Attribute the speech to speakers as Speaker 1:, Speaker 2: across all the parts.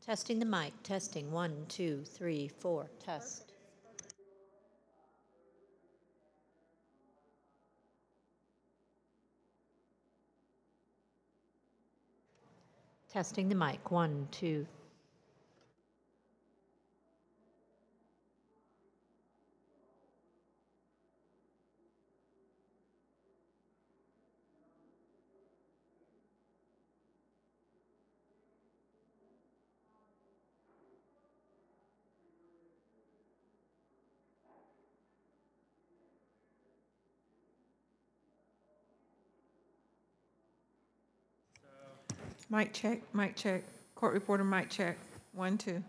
Speaker 1: Testing the mic, testing, 1, 2, 3, 4, test. Testing the mic, 1, 2.
Speaker 2: Mic check, mic check. Court reporter, mic check. 1, 2.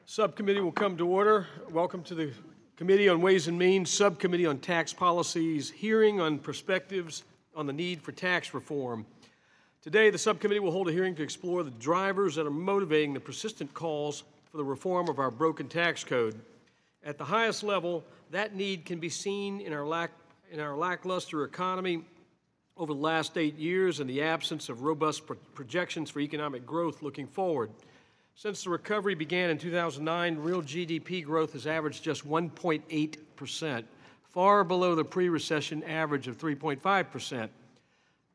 Speaker 3: Subcommittee will come to order. Welcome to the Committee on Ways and Means, Subcommittee on Tax Policies, hearing on perspectives on the need for tax reform. Today, the subcommittee will hold a hearing to explore the drivers that are motivating the persistent calls for the reform of our broken tax code. At the highest level, that need can be seen in our lackluster economy over the last 8 years and the absence of robust projections for economic growth looking forward. Since the recovery began in 2009, real GDP growth has averaged just 1.8%, far below the pre-recession average of 3.5%.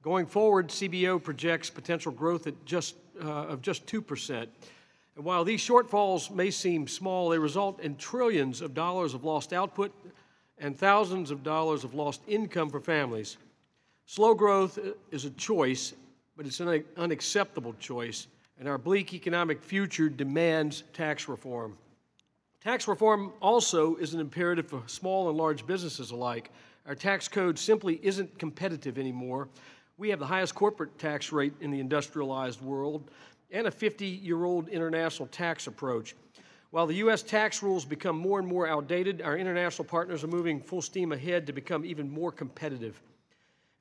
Speaker 3: Going forward, CBO projects potential growth at just 2%. And while these shortfalls may seem small, they result in trillions of dollars of lost output and thousands of dollars of lost income for families. Slow growth is a choice, but it's an unacceptable choice, and our bleak economic future demands tax reform. Tax reform also is an imperative for small and large businesses alike. Our tax code simply isn't competitive anymore. We have the highest corporate tax rate in the industrialized world and a 50-year-old international tax approach. While the U.S. tax rules become more and more outdated, our international partners are moving full steam ahead to become even more competitive.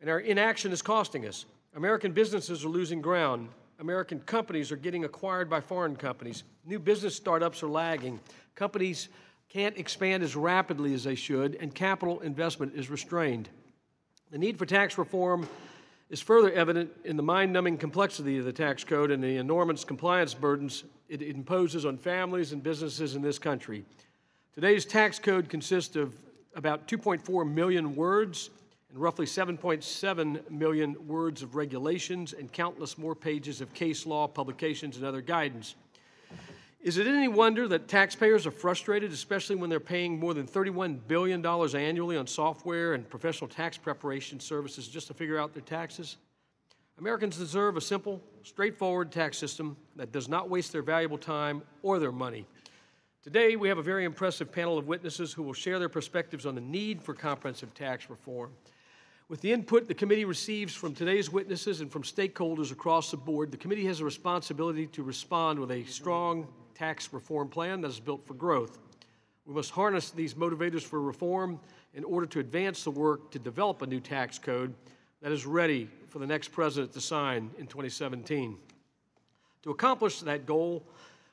Speaker 3: And our inaction is costing us. American businesses are losing ground. American companies are getting acquired by foreign companies. New business startups are lagging. Companies can't expand as rapidly as they should, and capital investment is restrained. The need for tax reform is further evident in the mind-numbing complexity of the tax code and the enormous compliance burdens it imposes on families and businesses in this country. Today's tax code consists of about 2.4 million words and roughly 7.7 million words of regulations and countless more pages of case law, publications, and other guidance. Is it any wonder that taxpayers are frustrated, especially when they're paying more than $31 billion annually on software and professional tax preparation services just to figure out their taxes? Americans deserve a simple, straightforward tax system that does not waste their valuable time or their money. Today, we have a very impressive panel of witnesses who will share their perspectives on the need for comprehensive tax reform. With the input the committee receives from today's witnesses and from stakeholders across the board, the committee has a responsibility to respond with a strong tax reform plan that is built for growth. We must harness these motivators for reform in order to advance the work to develop a new tax code that is ready for the next president to sign in 2017. To accomplish that goal,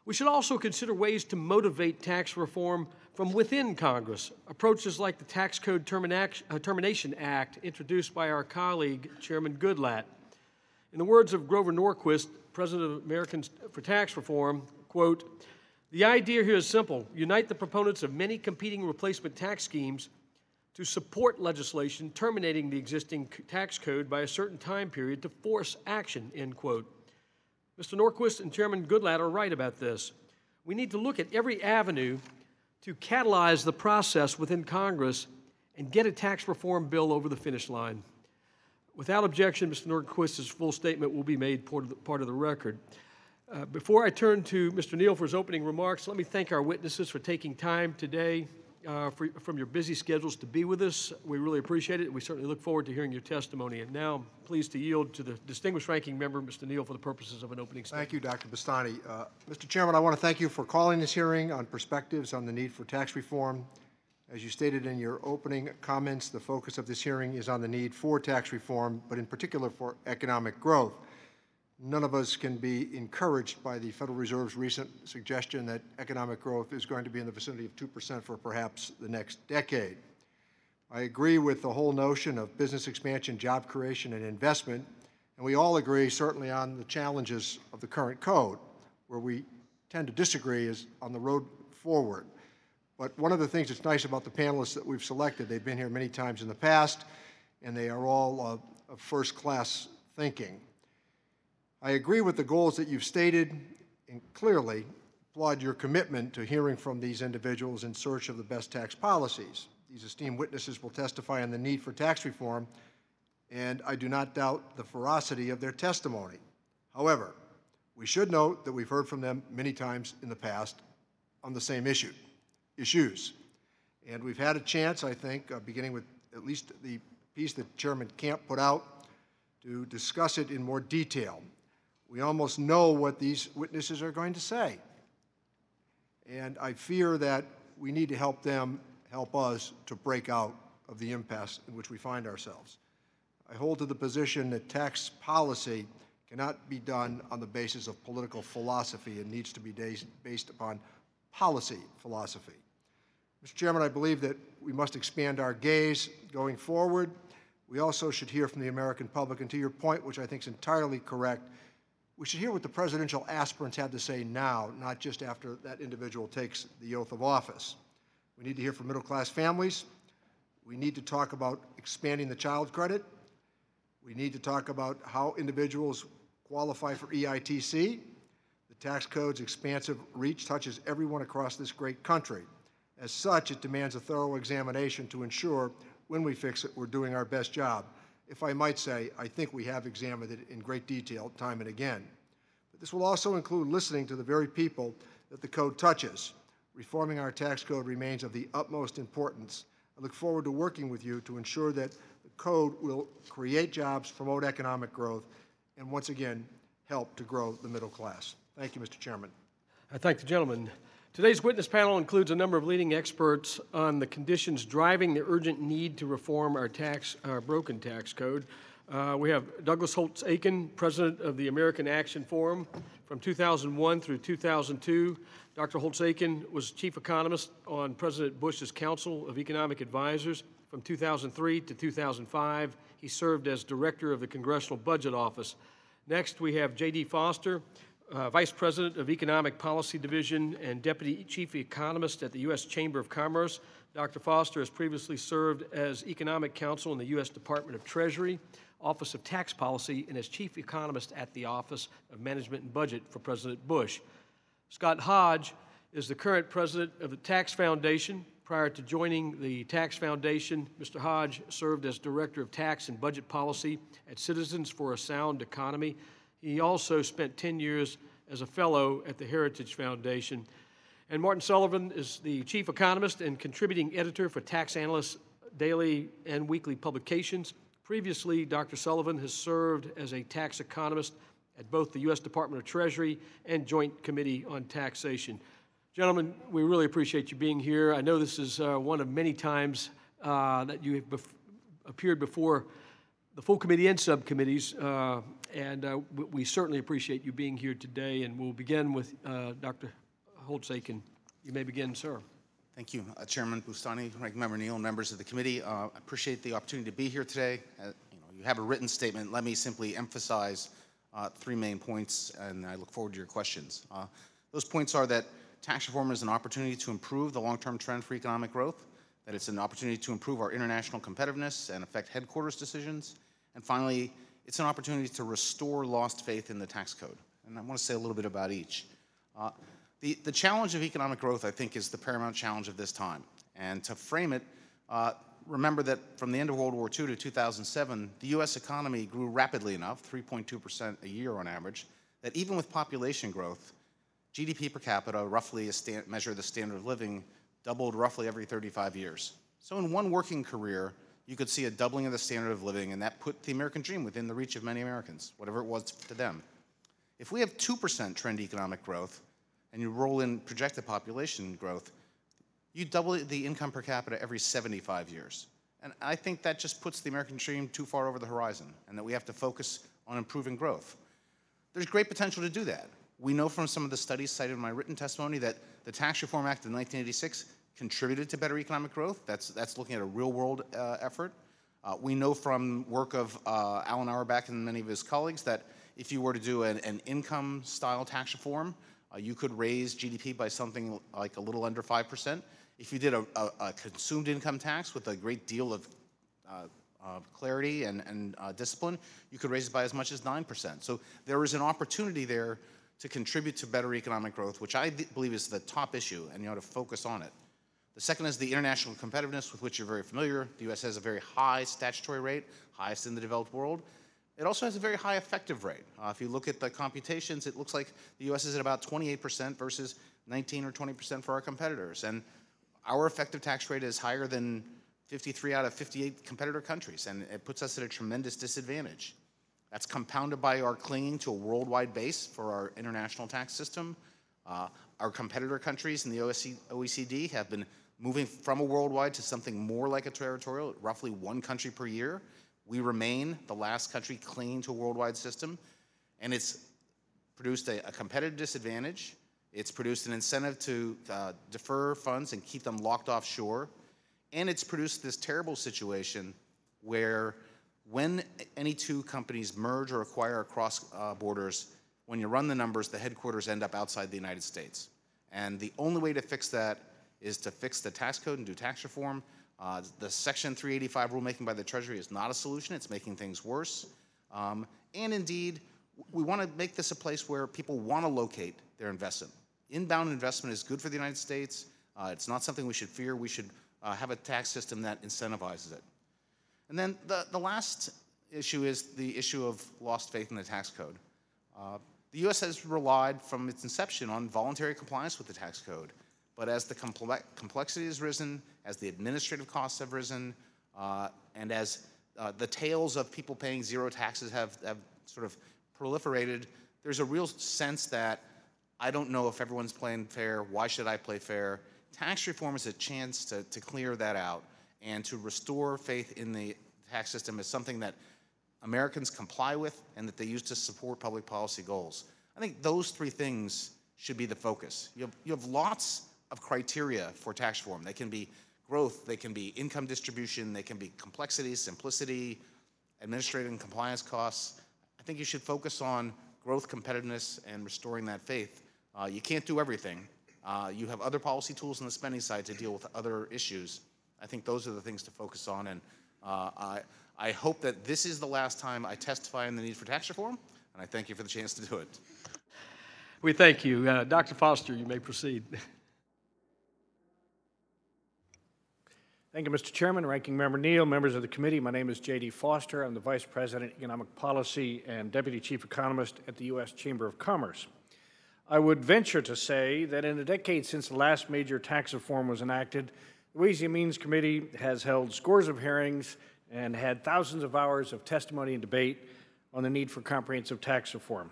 Speaker 3: we should also consider ways to motivate tax reform from within Congress. Approaches like the Tax Code Termination Act introduced by our colleague, Chairman Goodlatte. In the words of Grover Norquist, President of Americans for Tax Reform, quote, "The idea here is simple. Unite the proponents of many competing replacement tax schemes to support legislation terminating the existing tax code by a certain time period to force action," end quote. Mr. Norquist and Chairman Goodlatte are right about this. We need to look at every avenue to catalyze the process within Congress and get a tax reform bill over the finish line. Without objection, Mr. Norquist's full statement will be made part of the record. Before I turn to Mr. Neal for his opening remarks, let me thank our witnesses for taking time today from your busy schedules to be with us. We really appreciate it, and we certainly look forward to hearing your testimony. And now I'm pleased to yield to the distinguished ranking member, Mr. Neal, for the purposes of an opening statement.
Speaker 4: Thank you, Dr. Bastani. Mr. Chairman, I want to thank you for calling this hearing on perspectives on the need for tax reform. As you stated in your opening comments, the focus of this hearing is on the need for tax reform, but in particular for economic growth. None of us can be encouraged by the Federal Reserve's recent suggestion that economic growth is going to be in the vicinity of 2% for perhaps the next decade. I agree with the whole notion of business expansion, job creation, and investment, and we all agree certainly on the challenges of the current code. Where we tend to disagree is on the road forward. But one of the things that's nice about the panelists that we've selected, they've been here many times in the past, and they are all of first-class thinking. I agree with the goals that you've stated and clearly applaud your commitment to hearing from these individuals in search of the best tax policies. These esteemed witnesses will testify on the need for tax reform, and I do not doubt the veracity of their testimony. However, we should note that we've heard from them many times in the past on the same issues. And we've had a chance, I think, beginning with at least the piece that Chairman Camp put out, to discuss it in more detail. We almost know what these witnesses are going to say. And I fear that we need to help them help us to break out of the impasse in which we find ourselves. I hold to the position that tax policy cannot be done on the basis of political philosophy. It needs to be based upon policy philosophy. Mr. Chairman, I believe that we must expand our gaze going forward. We also should hear from the American public, and to your point, which I think is entirely correct, we should hear what the presidential aspirants have to say now, not just after that individual takes the oath of office. We need to hear from middle-class families. We need to talk about expanding the child credit. We need to talk about how individuals qualify for EITC. The tax code's expansive reach touches everyone across this great country. As such, it demands a thorough examination to ensure when we fix it, we're doing our best job. If I might say, I think we have examined it in great detail time and again. But this will also include listening to the very people that the code touches. Reforming our tax code remains of the utmost importance. I look forward to working with you to ensure that the code will create jobs, promote economic growth, and once again, help to grow the middle class. Thank you, Mr. Chairman.
Speaker 3: I thank the gentleman. Today's witness panel includes a number of leading experts on the conditions driving the urgent need to reform our broken tax code. We have Douglas Holtz-Aiken, president of the American Action Forum from 2001 through 2002. Dr. Holtz-Aiken was chief economist on President Bush's Council of Economic Advisors from 2003 to 2005. He served as director of the Congressional Budget Office. Next, we have J.D. Foster, Vice President of Economic Policy Division and Deputy Chief Economist at the U.S. Chamber of Commerce. Dr. Foster has previously served as Economic Counsel in the U.S. Department of Treasury, Office of Tax Policy, and as Chief Economist at the Office of Management and Budget for President Bush. Scott Hodge is the current president of the Tax Foundation. Prior to joining the Tax Foundation, Mr. Hodge served as Director of Tax and Budget Policy at Citizens for a Sound Economy. He also spent 10 years as a fellow at the Heritage Foundation. And Martin Sullivan is the chief economist and contributing editor for Tax Analyst's daily and weekly publications. Previously, Dr. Sullivan has served as a tax economist at both the U.S. Department of Treasury and Joint Committee on Taxation. Gentlemen, we really appreciate you being here. I know this is one of many times that you have appeared before the full committee and subcommittees, and we certainly appreciate you being here today. And we'll begin with Dr. Holtz-Aiken. You may begin, sir.
Speaker 5: Thank you, Chairman Boustany, Ranking Member Neal, and members of the committee. I appreciate the opportunity to be here today. You have a written statement. Let me simply emphasize 3 main points, and I look forward to your questions. Those points are that tax reform is an opportunity to improve the long-term trend for economic growth, that it's an opportunity to improve our international competitiveness and affect headquarters decisions, and finally, it's an opportunity to restore lost faith in the tax code. And I want to say a little bit about each. The challenge of economic growth, I think, is the paramount challenge of this time. And to frame it, remember that from the end of World War II to 2007, the U.S. economy grew rapidly enough, 3.2% a year on average, that even with population growth, GDP per capita, roughly a measure of the standard of living, doubled roughly every 35 years. So in one working career, you could see a doubling of the standard of living, and that put the American dream within the reach of many Americans, whatever it was to them. If we have 2% trend economic growth, and you roll in projected population growth, you double the income per capita every 75 years. And I think that just puts the American dream too far over the horizon, and that we have to focus on improving growth. There's great potential to do that. We know from some of the studies cited in my written testimony that the Tax Reform Act of 1986 contributed to better economic growth. That's looking at a real-world effort. We know from work of Alan Auerbach and many of his colleagues that if you were to do an income-style tax reform, you could raise GDP by something like a little under 5%. If you did a consumed income tax with a great deal of clarity and discipline, you could raise it by as much as 9%. So there is an opportunity there to contribute to better economic growth, which I believe is the top issue, and you ought to focus on it. The second is the international competitiveness, with which you're very familiar. The U.S. has a very high statutory rate, highest in the developed world. It also has a very high effective rate. If you look at the computations, it looks like the U.S. is at about 28% versus 19 or 20% for our competitors. And our effective tax rate is higher than 53 out of 58 competitor countries, and it puts us at a tremendous disadvantage. That's compounded by our clinging to a worldwide base for our international tax system. Our competitor countries in the OECD have been moving from a worldwide to something more like a territorial, roughly one country per year. We remain the last country clinging to a worldwide system, and it's produced a competitive disadvantage. It's produced an incentive to defer funds and keep them locked offshore, and it's produced this terrible situation where when any two companies merge or acquire across borders, when you run the numbers, the headquarters end up outside the United States. And the only way to fix that is to fix the tax code and do tax reform. The Section 385 rulemaking by the Treasury is not a solution. It's making things worse. And indeed, we want to make this a place where people want to locate their investment. Inbound investment is good for the United States. It's not something we should fear. We should have a tax system that incentivizes it. And then the last issue is the issue of lost faith in the tax code. The U.S. has relied from its inception on voluntary compliance with the tax code. But as the complexity has risen, as the administrative costs have risen, and as the tales of people paying zero taxes have sort of proliferated, there's a real sense that I don't know if everyone's playing fair. Why should I play fair? Tax reform is a chance to clear that out and to restore faith in the tax system as something that Americans comply with and that they use to support public policy goals. I think those three things should be the focus. You have lots of criteria for tax reform. They can be growth, they can be income distribution, they can be complexity, simplicity, administrative and compliance costs. I think you should focus on growth, competitiveness, and restoring that faith. You can't do everything. You have other policy tools on the spending side to deal with other issues. I think those are the things to focus on, and I hope that this is the last time I testify on the need for tax reform, and I thank you for the chance to do it.
Speaker 3: We thank you. Dr. Foster, you may proceed.
Speaker 6: Thank you, Mr. Chairman, Ranking Member Neal, members of the committee. My name is J.D. Foster. I'm the Vice President, Economic Policy and Deputy Chief Economist at the U.S. Chamber of Commerce. I would venture to say that in the decade since the last major tax reform was enacted, the Ways and Means Committee has held scores of hearings and had thousands of hours of testimony and debate on the need for comprehensive tax reform.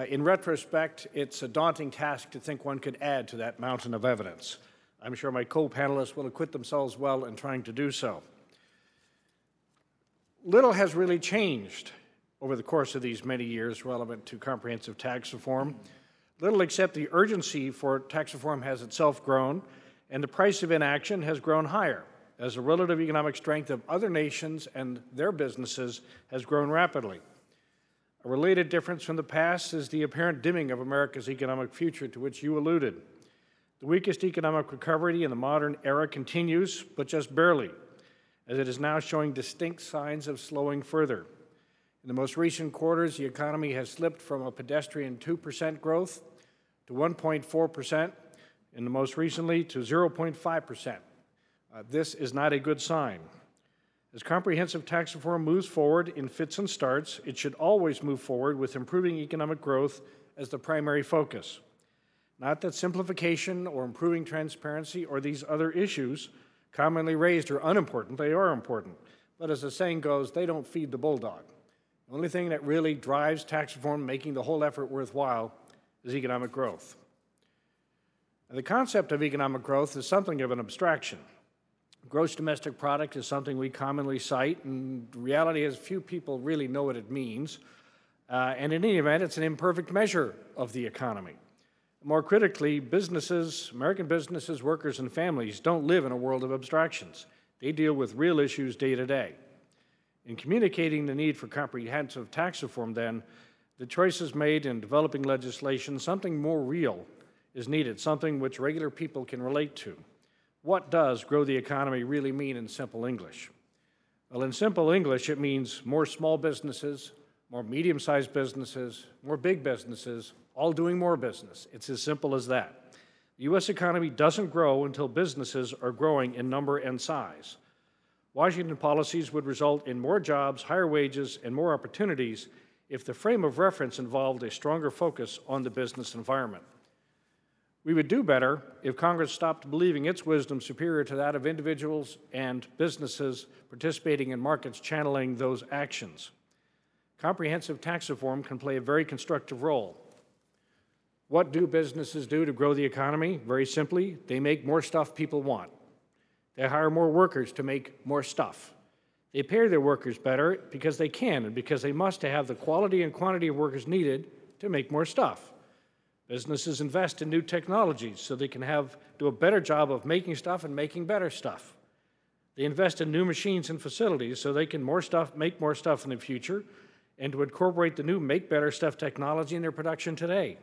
Speaker 6: In retrospect, it's a daunting task to think one could add to that mountain of evidence. I'm sure my co-panelists will acquit themselves well in trying to do so. Little has really changed over the course of these many years relevant to comprehensive tax reform. Little except the urgency for tax reform has itself grown, and the price of inaction has grown higher as the relative economic strength of other nations and their businesses has grown rapidly. A related difference from the past is the apparent dimming of America's economic future to which you alluded. The weakest economic recovery in the modern era continues, but just barely, as it is now showing distinct signs of slowing further. In the most recent quarters, the economy has slipped from a pedestrian 2% growth to 1.4%, and the most recently to 0.5%. This is not a good sign. As comprehensive tax reform moves forward in fits and starts, it should always move forward with improving economic growth as the primary focus. Not that simplification or improving transparency or these other issues commonly raised are unimportant. They are important. But as the saying goes, they don't feed the bulldog. The only thing that really drives tax reform, making the whole effort worthwhile, is economic growth. And the concept of economic growth is something of an abstraction. Gross domestic product is something we commonly cite, and the reality is few people really know what it means. And in any event, it's an imperfect measure of the economy. More critically, businesses, American businesses, workers, and families don't live in a world of abstractions. They deal with real issues day to day. In communicating the need for comprehensive tax reform, then, the choices made in developing legislation, something more real is needed, something which regular people can relate to. What does grow the economy really mean in simple English? Well, in simple English, it means more small businesses, more medium-sized businesses, more big businesses, all doing more business. It's as simple as that. The U.S. economy doesn't grow until businesses are growing in number and size. Washington policies would result in more jobs, higher wages, and more opportunities if the frame of reference involved a stronger focus on the business environment. We would do better if Congress stopped believing its wisdom superior to that of individuals and businesses participating in markets channeling those actions. Comprehensive tax reform can play a very constructive role. What do businesses do to grow the economy? Very simply, they make more stuff people want. They hire more workers to make more stuff. They pay their workers better because they can and because they must to have the quality and quantity of workers needed to make more stuff. Businesses invest in new technologies so they can do a better job of making stuff and making better stuff. They invest in new machines and facilities so they can make more stuff in the future and to incorporate the new make better stuff technology in their production today.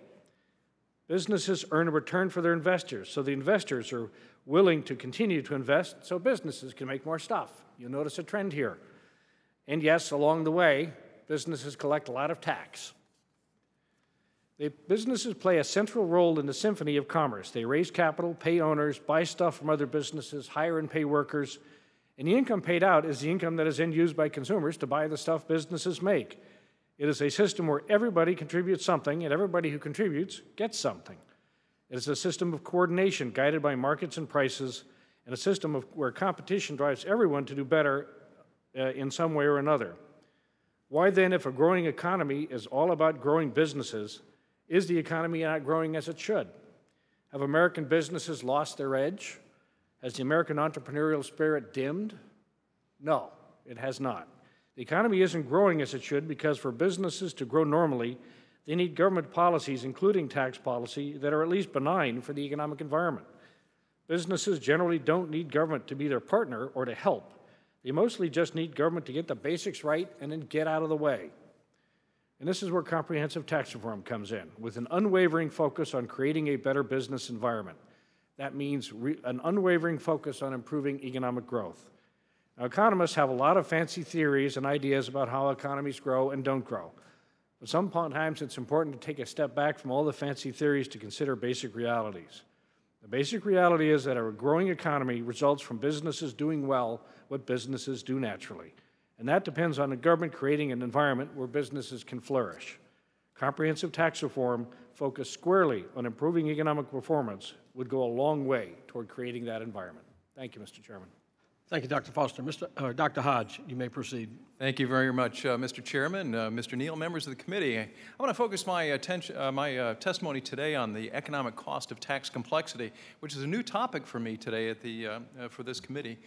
Speaker 6: Businesses earn a return for their investors, so the investors are willing to continue to invest so businesses can make more stuff. You'll notice a trend here. And yes, along the way, businesses collect a lot of tax. Businesses play a central role in the symphony of commerce. They raise capital, pay owners, buy stuff from other businesses, hire and pay workers, and the income paid out is the income that is then used by consumers to buy the stuff businesses make. It is a system where everybody contributes something, and everybody who contributes gets something. It is a system of coordination guided by markets and prices, and a system where competition drives everyone to do better in some way or another. Why then, if a growing economy is all about growing businesses, is the economy not growing as it should? Have American businesses lost their edge? Has the American entrepreneurial spirit dimmed? No, it has not. The economy isn't growing as it should because for businesses to grow normally, they need government policies, including tax policy, that are at least benign for the economic environment. Businesses generally don't need government to be their partner or to help. They mostly just need government to get the basics right and then get out of the way. And this is where comprehensive tax reform comes in, with an unwavering focus on creating a better business environment. That means an unwavering focus on improving economic growth. Now, economists have a lot of fancy theories and ideas about how economies grow and don't grow. But sometimes it's important to take a step back from all the fancy theories to consider basic realities. The basic reality is that a growing economy results from businesses doing well what businesses do naturally. And that depends on the government creating an environment where businesses can flourish. Comprehensive tax reform focused squarely on improving economic performance would go a long way toward creating that environment. Thank you, Mr. Chairman.
Speaker 3: Thank you, Dr. Foster. Dr. Hodge, you may proceed.
Speaker 7: Thank you very much, Mr. Chairman, Mr. Neal, members of the committee. I want to focus my testimony today on the economic cost of tax complexity, which is a new topic for me today for this committee.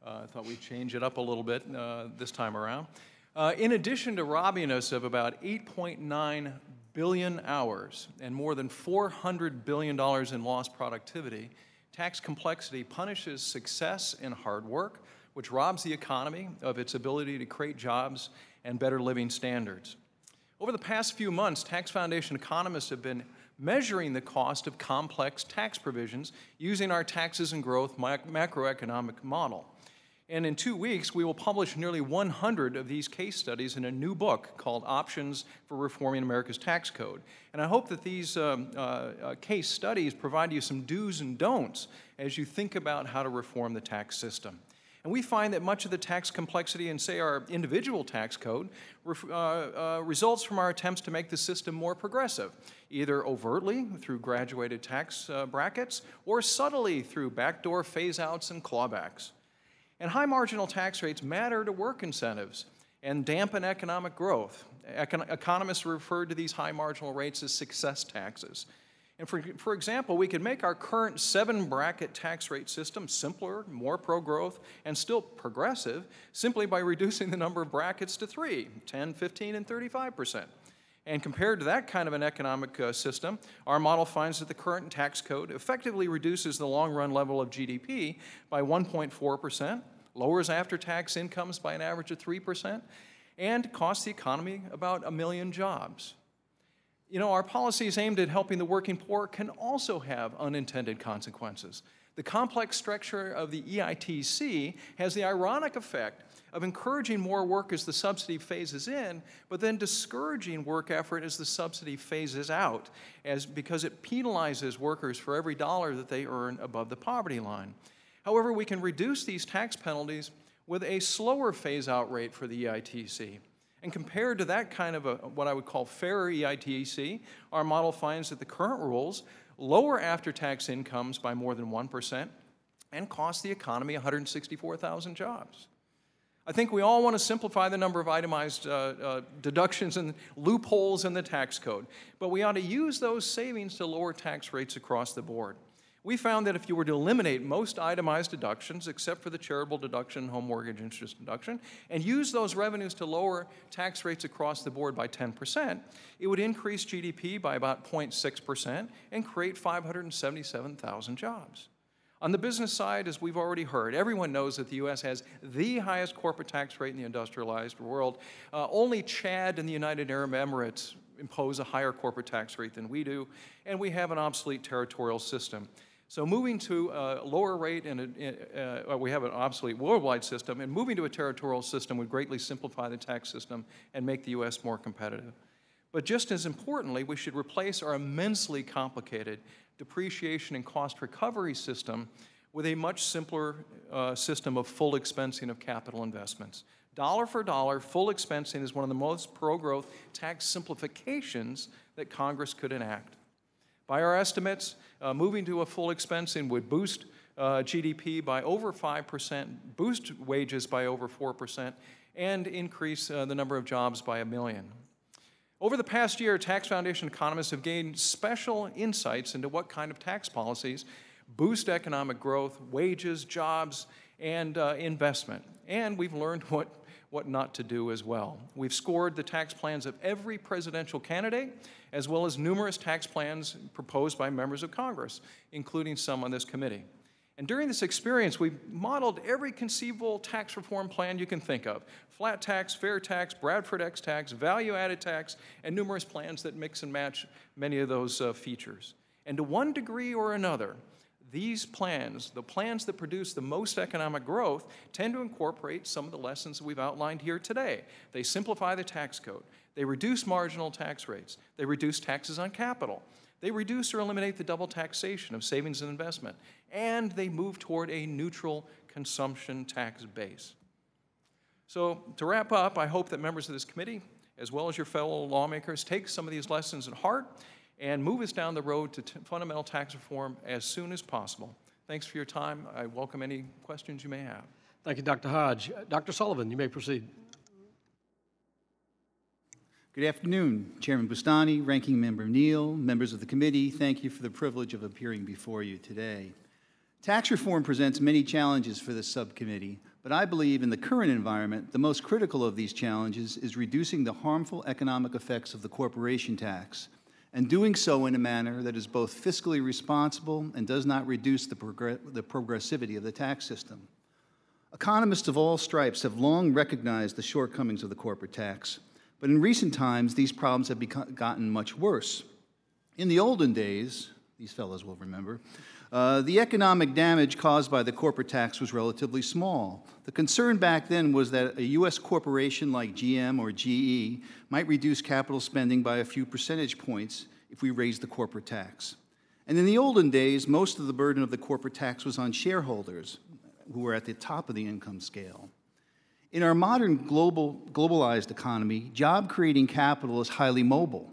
Speaker 7: I thought we'd change it up a little bit this time around. In addition to robbing us of about 8.9 billion hours and more than $400 billion in lost productivity, tax complexity punishes success and hard work, which robs the economy of its ability to create jobs and better living standards. Over the past few months, Tax Foundation economists have been measuring the cost of complex tax provisions using our taxes and growth macroeconomic model. And in 2 weeks, we will publish nearly 100 of these case studies in a new book called Options for Reforming America's Tax Code. And I hope that these case studies provide you some do's and don'ts as you think about how to reform the tax system. And we find that much of the tax complexity in, say, our individual tax code results from our attempts to make the system more progressive, either overtly through graduated tax brackets or subtly through backdoor phase-outs and clawbacks. And high marginal tax rates matter to work incentives and dampen economic growth. Economists refer to these high marginal rates as success taxes. And for example, we could make our current 7-bracket tax rate system simpler, more pro-growth, and still progressive simply by reducing the number of brackets to 3, 10, 15, and 35%. And compared to that kind of an economic system, our model finds that the current tax code effectively reduces the long-run level of GDP by 1.4%, lowers after-tax incomes by an average of 3%, and costs the economy about 1 million jobs. You know, our policies aimed at helping the working poor can also have unintended consequences. The complex structure of the EITC has the ironic effect of encouraging more work as the subsidy phases in, but then discouraging work effort as the subsidy phases out, because it penalizes workers for every dollar that they earn above the poverty line. However, we can reduce these tax penalties with a slower phase-out rate for the EITC. And compared to that kind of what I would call fairer EITC, our model finds that the current rules lower after-tax incomes by more than 1% and cost the economy 164,000 jobs. I think we all want to simplify the number of itemized deductions and loopholes in the tax code, but we ought to use those savings to lower tax rates across the board. We found that if you were to eliminate most itemized deductions, except for the charitable deduction, home mortgage interest deduction, and use those revenues to lower tax rates across the board by 10%, it would increase GDP by about 0.6% and create 577,000 jobs. On the business side, as we've already heard, everyone knows that the U.S. has the highest corporate tax rate in the industrialized world. Only Chad and the United Arab Emirates impose a higher corporate tax rate than we do, and we have an obsolete territorial system. So moving to a lower rate, and we have an obsolete worldwide system, and moving to a territorial system would greatly simplify the tax system and make the U.S. more competitive. But just as importantly, we should replace our immensely complicated depreciation and cost recovery system with a much simpler system of full expensing of capital investments. Dollar for dollar, full expensing is one of the most pro-growth tax simplifications that Congress could enact. By our estimates, moving to a full expensing would boost GDP by over 5%, boost wages by over 4%, and increase the number of jobs by 1 million. Over the past year, Tax Foundation economists have gained special insights into what kind of tax policies boost economic growth, wages, jobs, and investment. And we've learned what not to do as well. We've scored the tax plans of every presidential candidate, as well as numerous tax plans proposed by members of Congress, including some on this committee. And during this experience, we've modeled every conceivable tax reform plan you can think of: flat tax, fair tax, Bradford X tax, value-added tax, and numerous plans that mix and match many of those features. And to one degree or another, these plans, the plans that produce the most economic growth, tend to incorporate some of the lessons that we've outlined here today. They simplify the tax code. They reduce marginal tax rates. They reduce taxes on capital. They reduce or eliminate the double taxation of savings and investment. And they move toward a neutral consumption tax base. So to wrap up, I hope that members of this committee, as well as your fellow lawmakers, take some of these lessons at heart and move us down the road to fundamental tax reform as soon as possible. Thanks for your time. I welcome any questions you may have.
Speaker 3: Thank you, Dr. Hodge. Dr. Sullivan, you may proceed.
Speaker 8: Good afternoon, Chairman Bustani, Ranking Member Neal, members of the committee. Thank you for the privilege of appearing before you today. Tax reform presents many challenges for this subcommittee, but I believe in the current environment, the most critical of these challenges is reducing the harmful economic effects of the corporation tax, and doing so in a manner that is both fiscally responsible and does not reduce the progressivity of the tax system. Economists of all stripes have long recognized the shortcomings of the corporate tax, but in recent times, these problems have gotten much worse. In the olden days, these fellows will remember, the economic damage caused by the corporate tax was relatively small. The concern back then was that a U.S. corporation like GM or GE might reduce capital spending by a few percentage points if we raised the corporate tax. And in the olden days, most of the burden of the corporate tax was on shareholders, who were at the top of the income scale. In our modern globalized economy, job-creating capital is highly mobile.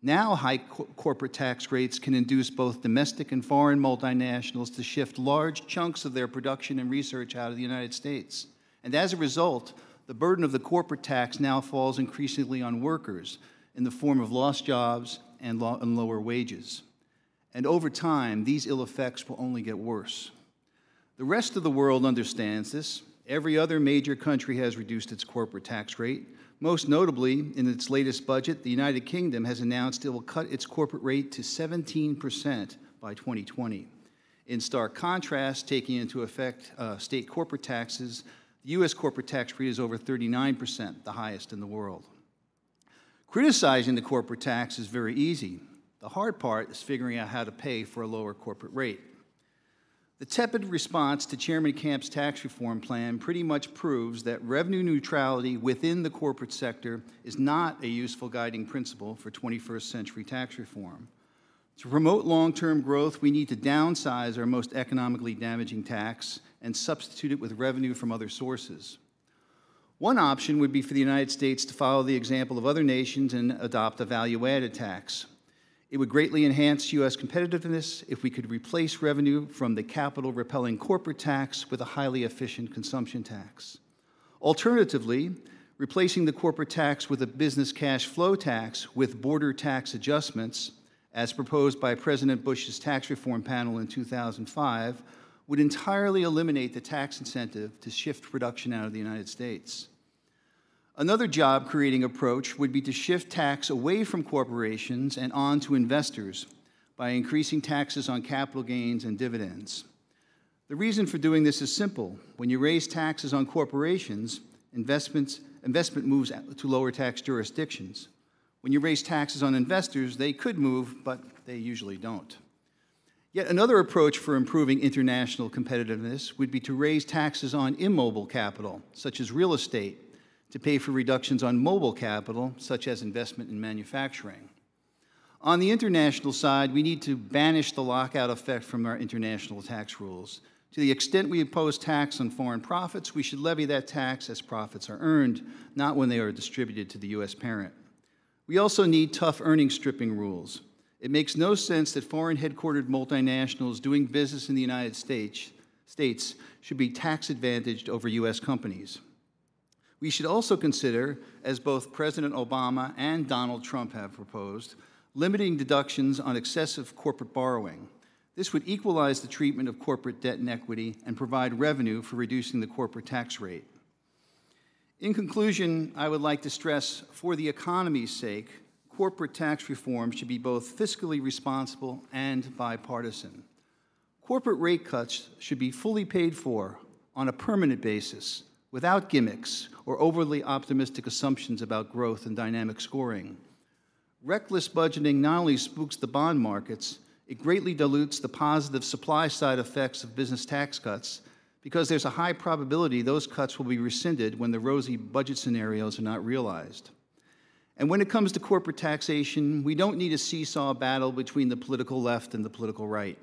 Speaker 8: Now, high corporate tax rates can induce both domestic and foreign multinationals to shift large chunks of their production and research out of the United States. And as a result, the burden of the corporate tax now falls increasingly on workers in the form of lost jobs and lower wages. And over time, these ill effects will only get worse. The rest of the world understands this. Every other major country has reduced its corporate tax rate. Most notably, in its latest budget, the United Kingdom has announced it will cut its corporate rate to 17% by 2020. In stark contrast, taking into effect state corporate taxes, the U.S. corporate tax rate is over 39%, the highest in the world. Criticizing the corporate tax is very easy. The hard part is figuring out how to pay for a lower corporate rate. The tepid response to Chairman Camp's tax reform plan pretty much proves that revenue neutrality within the corporate sector is not a useful guiding principle for 21st century tax reform. To promote long-term growth, we need to downsize our most economically damaging tax and substitute it with revenue from other sources. One option would be for the United States to follow the example of other nations and adopt a value-added tax. It would greatly enhance U.S. competitiveness if we could replace revenue from the capital-repelling corporate tax with a highly efficient consumption tax. Alternatively, replacing the corporate tax with a business cash flow tax with border tax adjustments, as proposed by President Bush's tax reform panel in 2005, would entirely eliminate the tax incentive to shift production out of the United States. Another job-creating approach would be to shift tax away from corporations and on to investors by increasing taxes on capital gains and dividends. The reason for doing this is simple. When you raise taxes on corporations, investment moves to lower tax jurisdictions. When you raise taxes on investors, they could move, but they usually don't. Yet another approach for improving international competitiveness would be to raise taxes on immobile capital, such as real estate, to pay for reductions on mobile capital, such as investment in manufacturing. On the international side, we need to banish the lockout effect from our international tax rules. To the extent we impose tax on foreign profits, we should levy that tax as profits are earned, not when they are distributed to the U.S. parent. We also need tough earnings stripping rules. It makes no sense that foreign headquartered multinationals doing business in the United States should be tax advantaged over U.S. companies. We should also consider, as both President Obama and Donald Trump have proposed, limiting deductions on excessive corporate borrowing. This would equalize the treatment of corporate debt and equity and provide revenue for reducing the corporate tax rate. In conclusion, I would like to stress, for the economy's sake, corporate tax reform should be both fiscally responsible and bipartisan. Corporate rate cuts should be fully paid for on a permanent basis, without gimmicks or overly optimistic assumptions about growth and dynamic scoring. Reckless budgeting not only spooks the bond markets, it greatly dilutes the positive supply-side effects of business tax cuts because there's a high probability those cuts will be rescinded when the rosy budget scenarios are not realized. And when it comes to corporate taxation, we don't need a seesaw battle between the political left and the political right.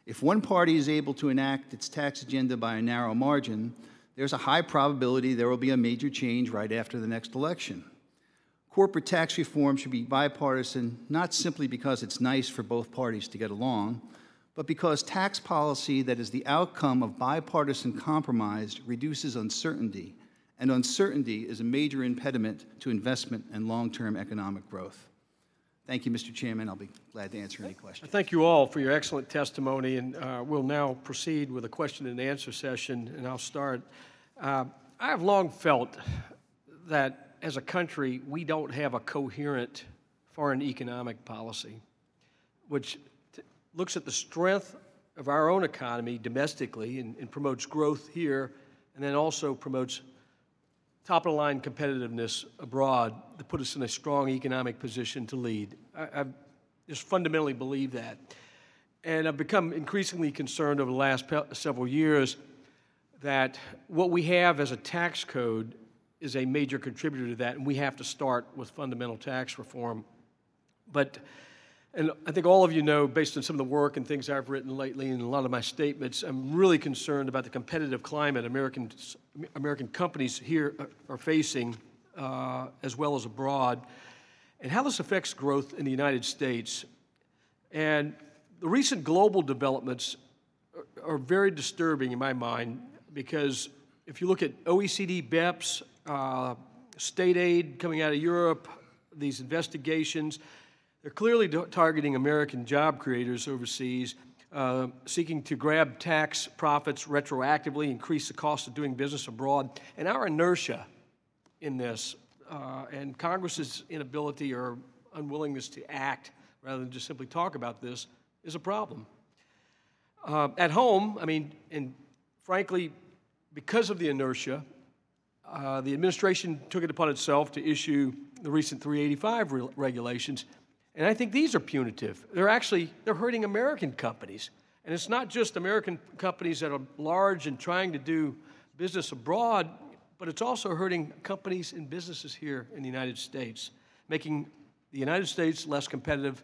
Speaker 8: If one party is able to enact its tax agenda by a narrow margin, there's a high probability there will be a major change right after the next election. Corporate tax reform should be bipartisan, not simply because it's nice for both parties to get along, but because tax policy that is the outcome of bipartisan compromise reduces uncertainty, and uncertainty is a major impediment to investment and long-term economic growth. Thank you, Mr. Chairman. I'll be glad to answer any questions.
Speaker 3: Thank you all for your excellent testimony, and we'll now proceed with a question and answer session, and I'll start. I have long felt that as a country, we don't have a coherent foreign economic policy, which looks at the strength of our own economy domestically and promotes growth here, and then also promotes top-of-the-line competitiveness abroad to put us in a strong economic position to lead. I just fundamentally believe that. And I've become increasingly concerned over the last several years that what we have as a tax code is a major contributor to that, and we have to start with fundamental tax reform. And I think all of you know, based on some of the work and things I've written lately and a lot of my statements, I'm really concerned about the competitive climate American companies here are facing, as well as abroad, and how this affects growth in the United States. And the recent global developments are very disturbing in my mind, because if you look at OECD BEPS, state aid coming out of Europe, these investigations, they're clearly targeting American job creators overseas, seeking to grab tax profits retroactively, increase the cost of doing business abroad. And our inertia in this, and Congress's inability or unwillingness to act rather than just simply talk about this, is a problem. At home, I mean, and frankly, because of the inertia, the administration took it upon itself to issue the recent 385 regulations. And I think these are punitive. They're hurting American companies. And it's not just American companies that are large and trying to do business abroad, but it's also hurting companies and businesses here in the United States, making the United States less competitive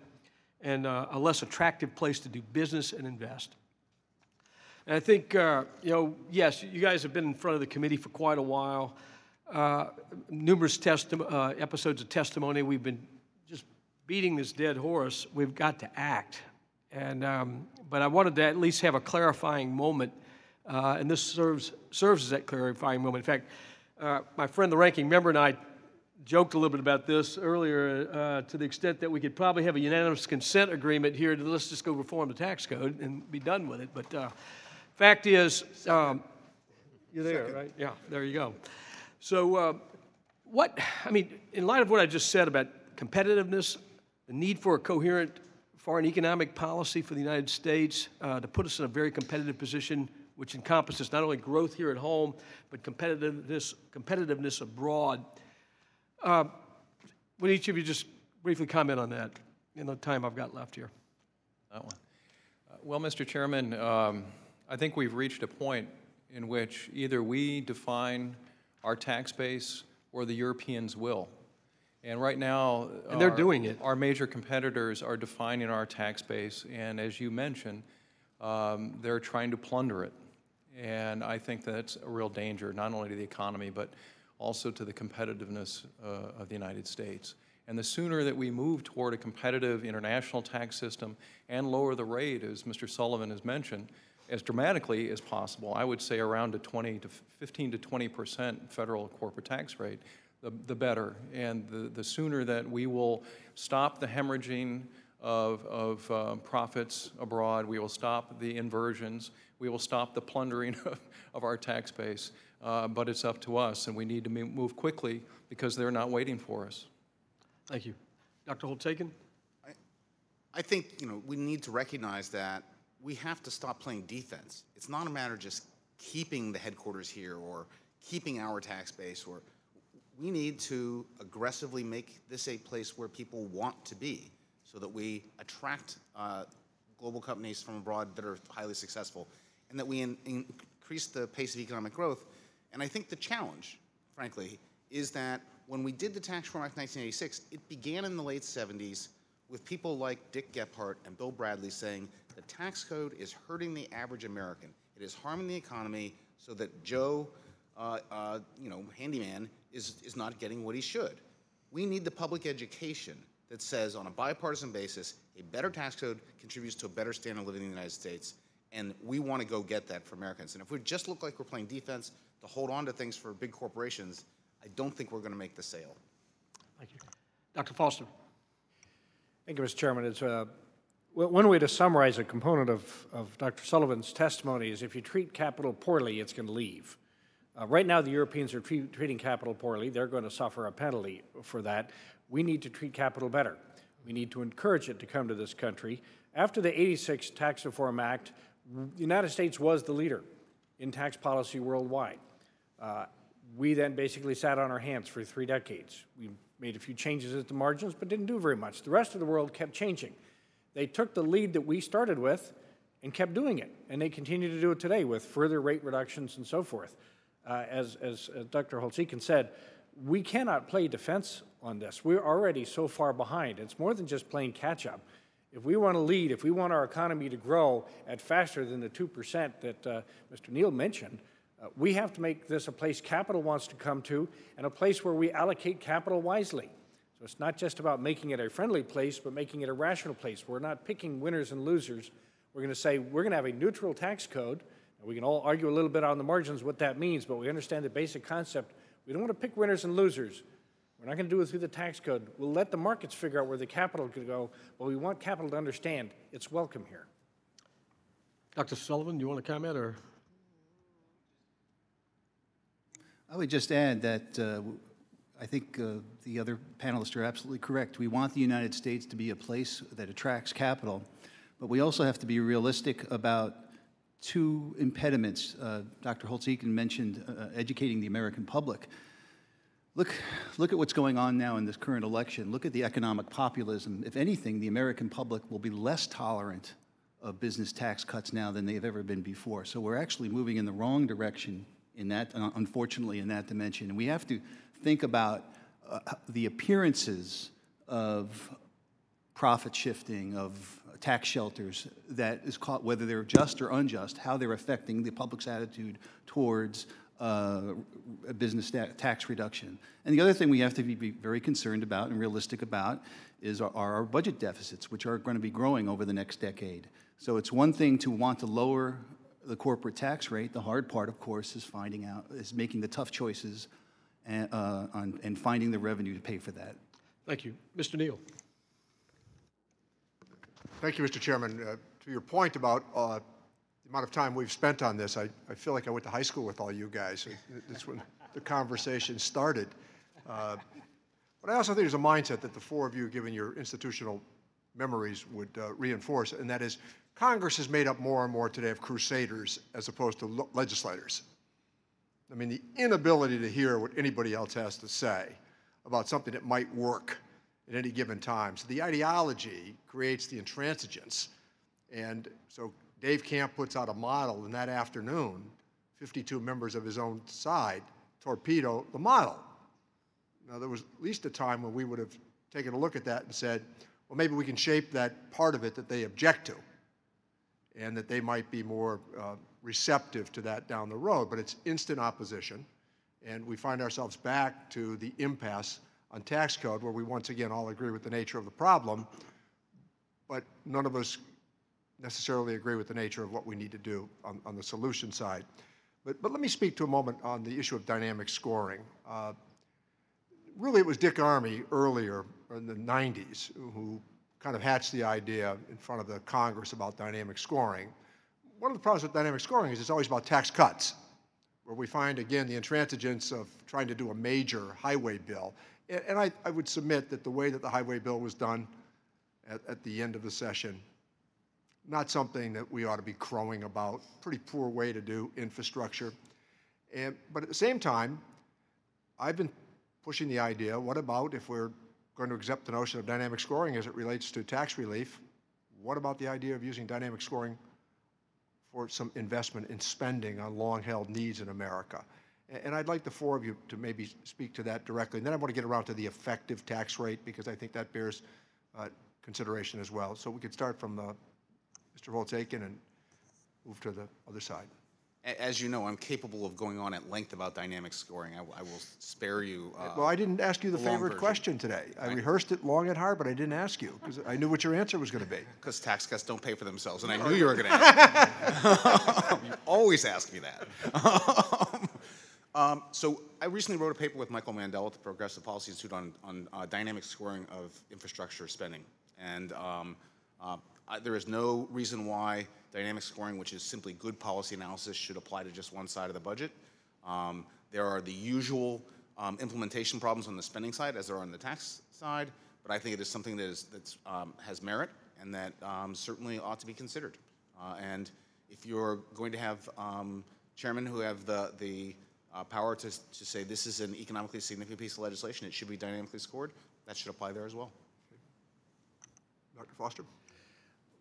Speaker 3: and a less attractive place to do business and invest. And I think, yes, you guys have been in front of the committee for quite a while. Numerous episodes of testimony. We've been just beating this dead horse. We've got to act. And but I wanted to at least have a clarifying moment, and this serves as that clarifying moment. In fact, My friend, the ranking member, and I joked a little bit about this earlier to the extent that we could probably have a unanimous consent agreement here to let's just go reform the tax code and be done with it. But fact is, you're there, right? Yeah, there you go. So in light of what I just said about competitiveness, the need for a coherent foreign economic policy for the United States to put us in a very competitive position, which encompasses not only growth here at home, but competitiveness abroad. Would each of you just briefly comment on that in the time I've got left here?
Speaker 7: That one. Well, Mr. Chairman, I think we've reached a point in which either we define our tax base or the Europeans will. And right now,
Speaker 3: and they're doing it.
Speaker 7: Our major competitors are defining our tax base, and as you mentioned, they're trying to plunder it. And I think that's a real danger, not only to the economy, but also to the competitiveness of the United States. And the sooner that we move toward a competitive international tax system and lower the rate, as Mr. Sullivan has mentioned, as dramatically as possible, I would say around a 15 to 20% federal corporate tax rate, the better. And the sooner that we will stop the hemorrhaging of profits abroad, we will stop the inversions, we will stop the plundering of our tax base. But it's up to us, and we need to move quickly because they're not waiting for us.
Speaker 3: Thank you. Dr. Holtz-Aiken?
Speaker 5: I think, we need to recognize that we have to stop playing defense. It's not a matter of just keeping the headquarters here or keeping our tax base. We need to aggressively make this a place where people want to be so that we attract global companies from abroad that are highly successful and that we increase the pace of economic growth. And I think the challenge, frankly, is that when we did the Tax Reform Act of 1986, it began in the late 70s with people like Dick Gephardt and Bill Bradley saying the tax code is hurting the average American. It is harming the economy so that Joe, handyman, is not getting what he should. We need the public education that says on a bipartisan basis, a better tax code contributes to a better standard of living in the United States, and we want to go get that for Americans. And if we just look like we're playing defense to hold on to things for big corporations, I don't think we're going to make the sale.
Speaker 3: Thank you. Dr. Foster.
Speaker 6: Thank you, Mr. Chairman. It's one way to summarize a component of Dr. Sullivan's testimony is if you treat capital poorly, it's going to leave. Right now, the Europeans are treating capital poorly. They're going to suffer a penalty for that. We need to treat capital better. We need to encourage it to come to this country. After the '86 Tax Reform Act, the United States was the leader in tax policy worldwide. We then basically sat on our hands for 3 decades. We made a few changes at the margins, but didn't do very much. The rest of the world kept changing. They took the lead that we started with and kept doing it, and they continue to do it today with further rate reductions and so forth. As Dr. Holtz-Aiken said, we cannot play defense on this. We're already so far behind. It's more than just playing catch-up. If we want to lead, if we want our economy to grow at faster than the 2% that Mr. Neal mentioned, we have to make this a place capital wants to come to and a place where we allocate capital wisely. So it's not just about making it a friendly place, but making it a rational place. We're not picking winners and losers. We're going to say we're going to have a neutral tax code. And we can all argue a little bit on the margins what that means, but we understand the basic concept. We don't want to pick winners and losers. We're not going to do it through the tax code. We'll let the markets figure out where the capital could go, but we want capital to understand it's welcome here.
Speaker 3: Dr. Sullivan, do you want to comment, or?
Speaker 8: I would just add that I think the other panelists are absolutely correct. We want the United States to be a place that attracts capital, but we also have to be realistic about 2 impediments. Dr. Holtz-Aiken mentioned educating the American public. Look at what's going on now in this current election. Look at the economic populism. If anything, the American public will be less tolerant of business tax cuts now than they've ever been before. So we're actually moving in the wrong direction in that, unfortunately, in that dimension. And we have to think about the appearances of profit shifting, of tax shelters that is caught, whether they're just or unjust, how they're affecting the public's attitude towards business tax reduction. And the other thing we have to be very concerned about and realistic about is our budget deficits, which are going to be growing over the next decade. So it's one thing to want to lower the corporate tax rate. The hard part, of course, is making the tough choices and finding the revenue to pay for that.
Speaker 3: Thank you. Mr. Neal.
Speaker 4: Thank you, Mr. Chairman. To your point about the amount of time we've spent on this, I feel like I went to high school with all you guys. That's when the conversation started. But I also think there's a mindset that the four of you, given your institutional memories, would reinforce, and that is Congress is made up more and more today of crusaders as opposed to legislators. I mean, the inability to hear what anybody else has to say about something that might work at any given time. So the ideology creates the intransigence. And so Dave Camp puts out a model, and that afternoon, 52 members of his own side torpedo the model. Now, there was at least a time when we would have taken a look at that and said, well, maybe we can shape that part of it that they object to, and that they might be more receptive to that down the road. But it's instant opposition, and we find ourselves back to the impasse on tax code, where we once again all agree with the nature of the problem, but none of us necessarily agree with the nature of what we need to do on the solution side. But let me speak to a moment on the issue of dynamic scoring. Really, it was Dick Armey earlier in the 90s who kind of hatched the idea in front of the Congress about dynamic scoring. One of the problems with dynamic scoring is it's always about tax cuts, where we find, again, the intransigence of trying to do a major highway bill. And I would submit that the way that the highway bill was done at the end of the session, not something that we ought to be crowing about. Pretty poor way to do infrastructure. But at the same time, I've been pushing the idea, what about if we're going to accept the notion of dynamic scoring as it relates to tax relief, what about the idea of using dynamic scoring for some investment in spending on long-held needs in America? And I'd like the four of you to maybe speak to that directly. And then I want to get around to the effective tax rate, because I think that bears consideration as well. So we could start from Mr. Holtz-Aiken and move to the other side.
Speaker 5: As you know, I'm capable of going on at length about dynamic scoring. I will spare you.
Speaker 4: Well, I didn't ask you the favorite
Speaker 5: version.
Speaker 4: question today. I rehearsed it long and hard, but I didn't ask you because I knew what your answer was going to be.
Speaker 5: Because tax cuts don't pay for themselves, and I knew you were going to ask me. You always ask me that. So I recently wrote a paper with Michael Mandel at the Progressive Policy Institute on dynamic scoring of infrastructure spending. And there is no reason why dynamic scoring, which is simply good policy analysis, should apply to just one side of the budget. There are the usual implementation problems on the spending side as there are on the tax side, but I think it is something that has merit and that certainly ought to be considered. And if you're going to have chairmen who have the power to say this is an economically significant piece of legislation, it should be dynamically scored, that should apply there as well.
Speaker 4: Dr. Foster?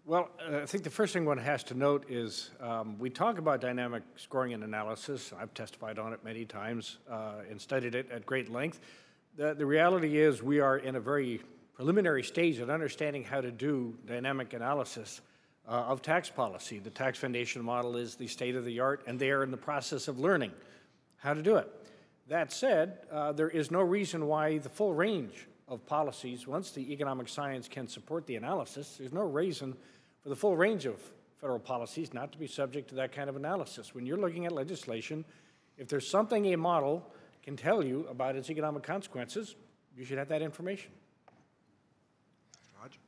Speaker 6: Well, I think the first thing one has to note is we talk about dynamic scoring and analysis. I've testified on it many times and studied it at great length. The reality is we are in a very preliminary stage of understanding how to do dynamic analysis of tax policy. The tax foundation model is the state of the art, and they are in the process of learning how to do it. That said, there is no reason why the full range of policies, once the economic science can support the analysis, there's no reason for the full range of federal policies not to be subject to that kind of analysis. When you're looking at legislation, if there's something a model can tell you about its economic consequences, you should have that information.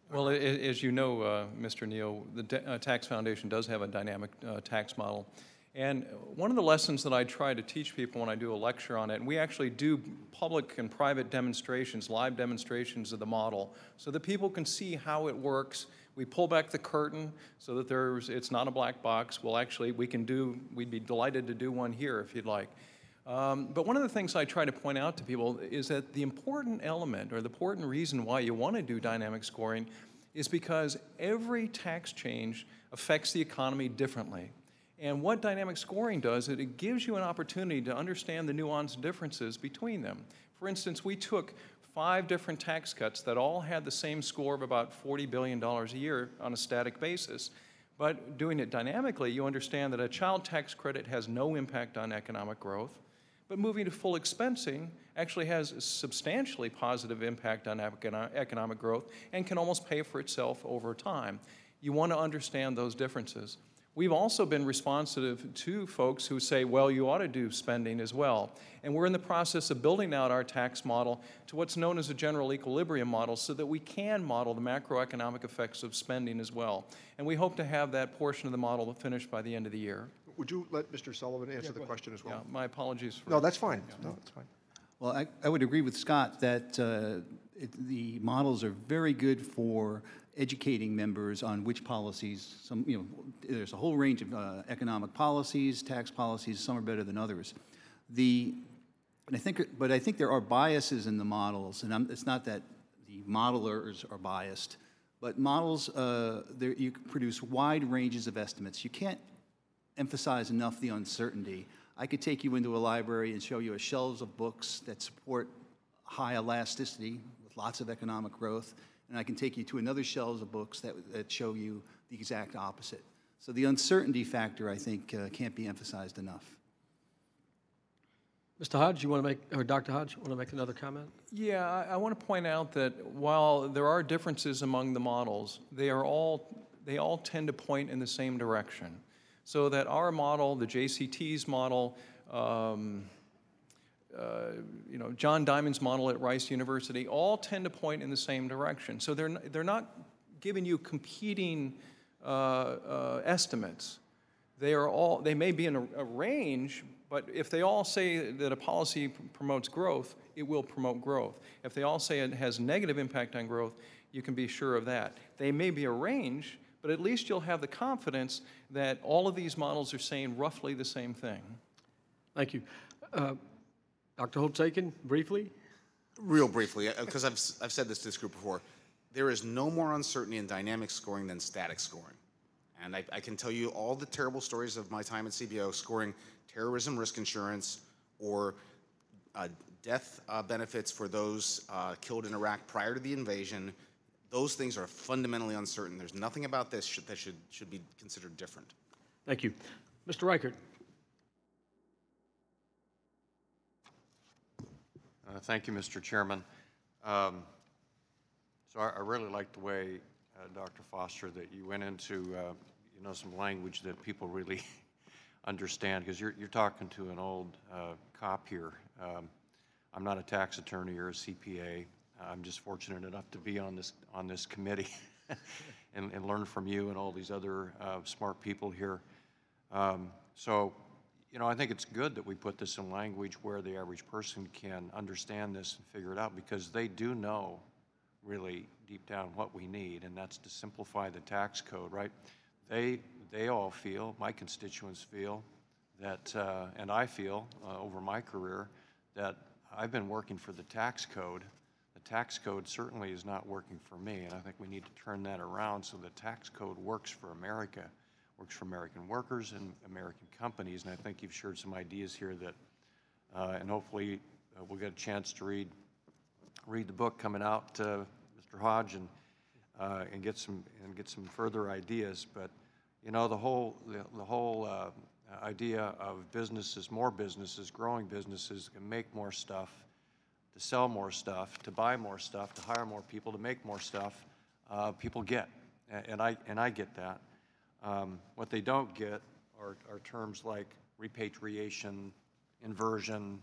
Speaker 7: Well, as you know, Mr. Neal, the Tax Foundation does have a dynamic tax model. And one of the lessons that I try to teach people when I do a lecture on it, and we actually do public and private demonstrations, live demonstrations of the model, so that people can see how it works. We pull back the curtain so that it's not a black box. We'd be delighted to do one here if you'd like. But one of the things I try to point out to people is that the important element, or the important reason why you want to do dynamic scoring, is because every tax change affects the economy differently. And what dynamic scoring does is it gives you an opportunity to understand the nuanced differences between them. For instance, we took 5 different tax cuts that all had the same score of about $40 billion a year on a static basis. But doing it dynamically, you understand that a child tax credit has no impact on economic growth, but moving to full expensing actually has a substantially positive impact on economic growth and can almost pay for itself over time. You want to understand those differences. We've also been responsive to folks who say, well, you ought to do spending as well. And we're in the process of building out our tax model to what's known as a general equilibrium model so that we can model the macroeconomic effects of spending as well. And we hope to have that portion of the model finished by the end of the year.
Speaker 4: Would you let Mr. Sullivan answer the question as well?
Speaker 7: Yeah, my apologies for...
Speaker 4: No, that's fine. No, that's fine.
Speaker 8: Well, I would agree with Scott that the models are very good for educating members on which policies, there's a whole range of economic policies, tax policies, some are better than others. I think there are biases in the models, and it's not that the modelers are biased, but models, you produce wide ranges of estimates. You can't emphasize enough the uncertainty. I could take you into a library and show you shelves of books that support high elasticity with lots of economic growth, and I can take you to another shelves of books that show you the exact opposite. So the uncertainty factor, I think, can't be emphasized enough.
Speaker 3: Mr. Hodge, you want to make, or Dr. Hodge, want to make another comment?
Speaker 7: Yeah, I want to point out that while there are differences among the models, they all tend to point in the same direction. So that our model, the JCT's model, John Diamond's model at Rice University, all tend to point in the same direction. So they're not giving you competing estimates. They may be in a range, but if they all say that a policy promotes growth, it will promote growth. If they all say it has negative impact on growth, you can be sure of that. They may be a range, but at least you'll have the confidence that all of these models are saying roughly the same thing.
Speaker 3: Thank you. Dr. Holtz-Aiken, briefly?
Speaker 5: Real briefly, because I've said this to this group before, there is no more uncertainty in dynamic scoring than static scoring. And I can tell you all the terrible stories of my time at CBO scoring terrorism risk insurance or death benefits for those killed in Iraq prior to the invasion. Those things are fundamentally uncertain. There's nothing about this that should be considered different.
Speaker 3: Thank you. Mr. Reichert.
Speaker 9: Thank you, Mr. Chairman. So I really like the way, Dr. Foster, that you went into some language that people really understand, because you're talking to an old cop here. I'm not a tax attorney or a CPA. I'm just fortunate enough to be on this committee and learn from you and all these other smart people here. So, I think it's good that we put this in language where the average person can understand this and figure it out, because they do know really deep down what we need, and that's to simplify the tax code, right? They all feel, my constituents feel, that, and I feel over my career, that I've been working for the tax code. The tax code certainly is not working for me, and I think we need to turn that around so the tax code works for America, works for American workers and American companies. And I think you've shared some ideas here that, and hopefully we'll get a chance to read the book coming out, Mr. Hodge, and get some further ideas. But the whole idea of businesses, more businesses, growing businesses, can make more stuff, to sell more stuff, to buy more stuff, to hire more people, to make more stuff, people get, and I get that. What they don't get are terms like repatriation, inversion,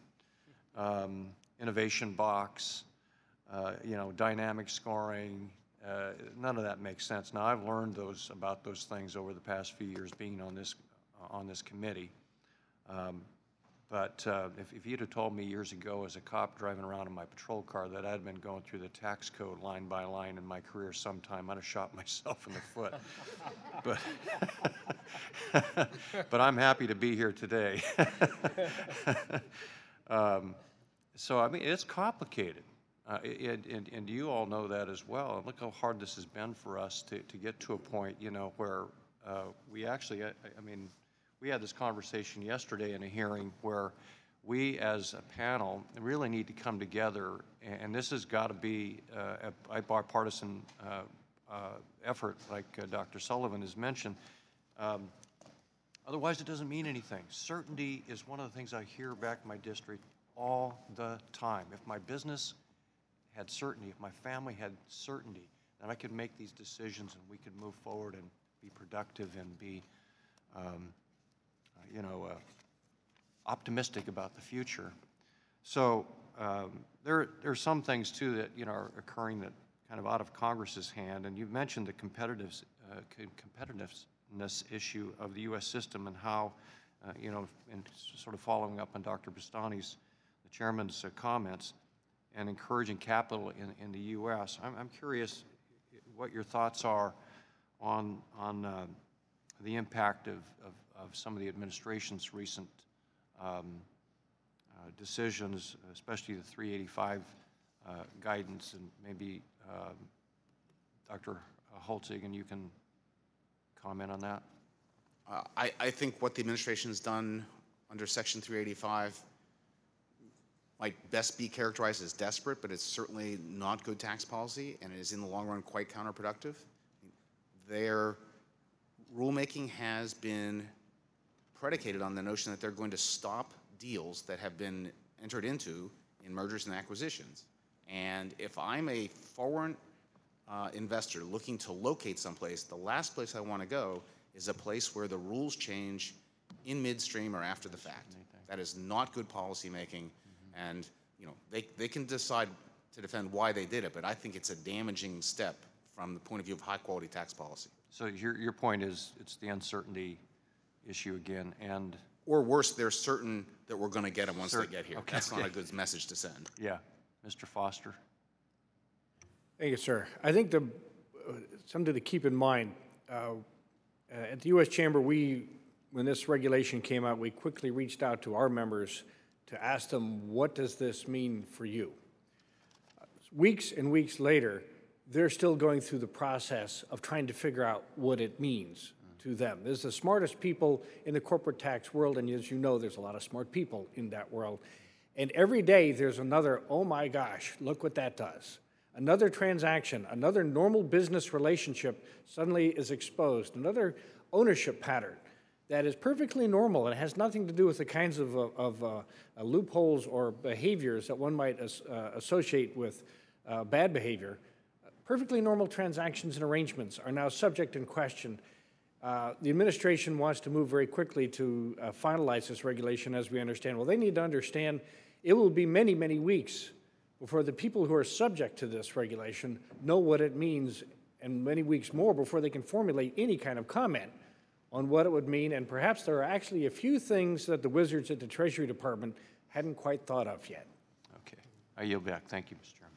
Speaker 9: innovation box, dynamic scoring. None of that makes sense. Now, I've learned about those things over the past few years being on this committee. But if you'd have told me years ago as a cop driving around in my patrol car that I'd been going through the tax code line by line in my career sometime, I'd have shot myself in the foot. But I'm happy to be here today. So, I mean, it's complicated. And you all know that as well. And look how hard this has been for us to get to a point, where we actually, we had this conversation yesterday in a hearing where we as a panel really need to come together, and this has got to be a bipartisan effort, like Dr. Sullivan has mentioned. Otherwise, it doesn't mean anything. Certainty is one of the things I hear back in my district all the time. If my business had certainty, if my family had certainty, then I could make these decisions and we could move forward and be productive and be you know, optimistic about the future. So there are some things too that, you know, are occurring that kind of out of Congress's hand, and you've mentioned the competitiveness issue of the U.S. system and how, you know, and sort of following up on Dr. Bustani's, the chairman's comments, and encouraging capital in the U.S. I'm curious what your thoughts are on the impact of some of the administration's recent decisions, especially the 385 guidance, and maybe Dr. Holtzigen, you can comment on that.
Speaker 5: I think what the administration's done under Section 385 might best be characterized as desperate, but it's certainly not good tax policy, and it is in the long run quite counterproductive. Their rulemaking has been predicated on the notion that they're going to stop deals that have been entered into in mergers and acquisitions. And if I'm a foreign investor looking to locate someplace, the last place I want to go is a place where the rules change in midstream or after the fact. That is not good policy making. And you know, they can decide to defend why they did it, but I think it's a damaging step from the point of view of high quality tax policy.
Speaker 9: So your point is it's the uncertainty issue again, and
Speaker 5: or worse, they're certain that we're going to get them once they get here.
Speaker 9: Okay,
Speaker 5: That's not a good message to send.
Speaker 9: yeah, Mr. Foster.
Speaker 6: Thank you, sir. I think something to keep in mind, at the U.S. Chamber, when this regulation came out, we quickly reached out to our members to ask them, what does this mean for you? Weeks and weeks later, they're still going through the process of trying to figure out what it means to them. There's the smartest people in the corporate tax world, and as you know, there's a lot of smart people in that world. And every day there's another, oh my gosh, look what that does. Another transaction, another normal business relationship suddenly is exposed, another ownership pattern that is perfectly normal and has nothing to do with the kinds of loopholes or behaviors that one might associate with bad behavior. Perfectly normal transactions and arrangements are now subject in question. The administration wants to move very quickly to finalize this regulation, as we understand. Well, they need to understand it will be many, many weeks before the people who are subject to this regulation know what it means, and many weeks more before they can formulate any kind of comment on what it would mean. And perhaps there are actually a few things that the wizards at the Treasury Department hadn't quite thought of yet.
Speaker 9: Okay, I yield back. Thank you, Mr. Chairman.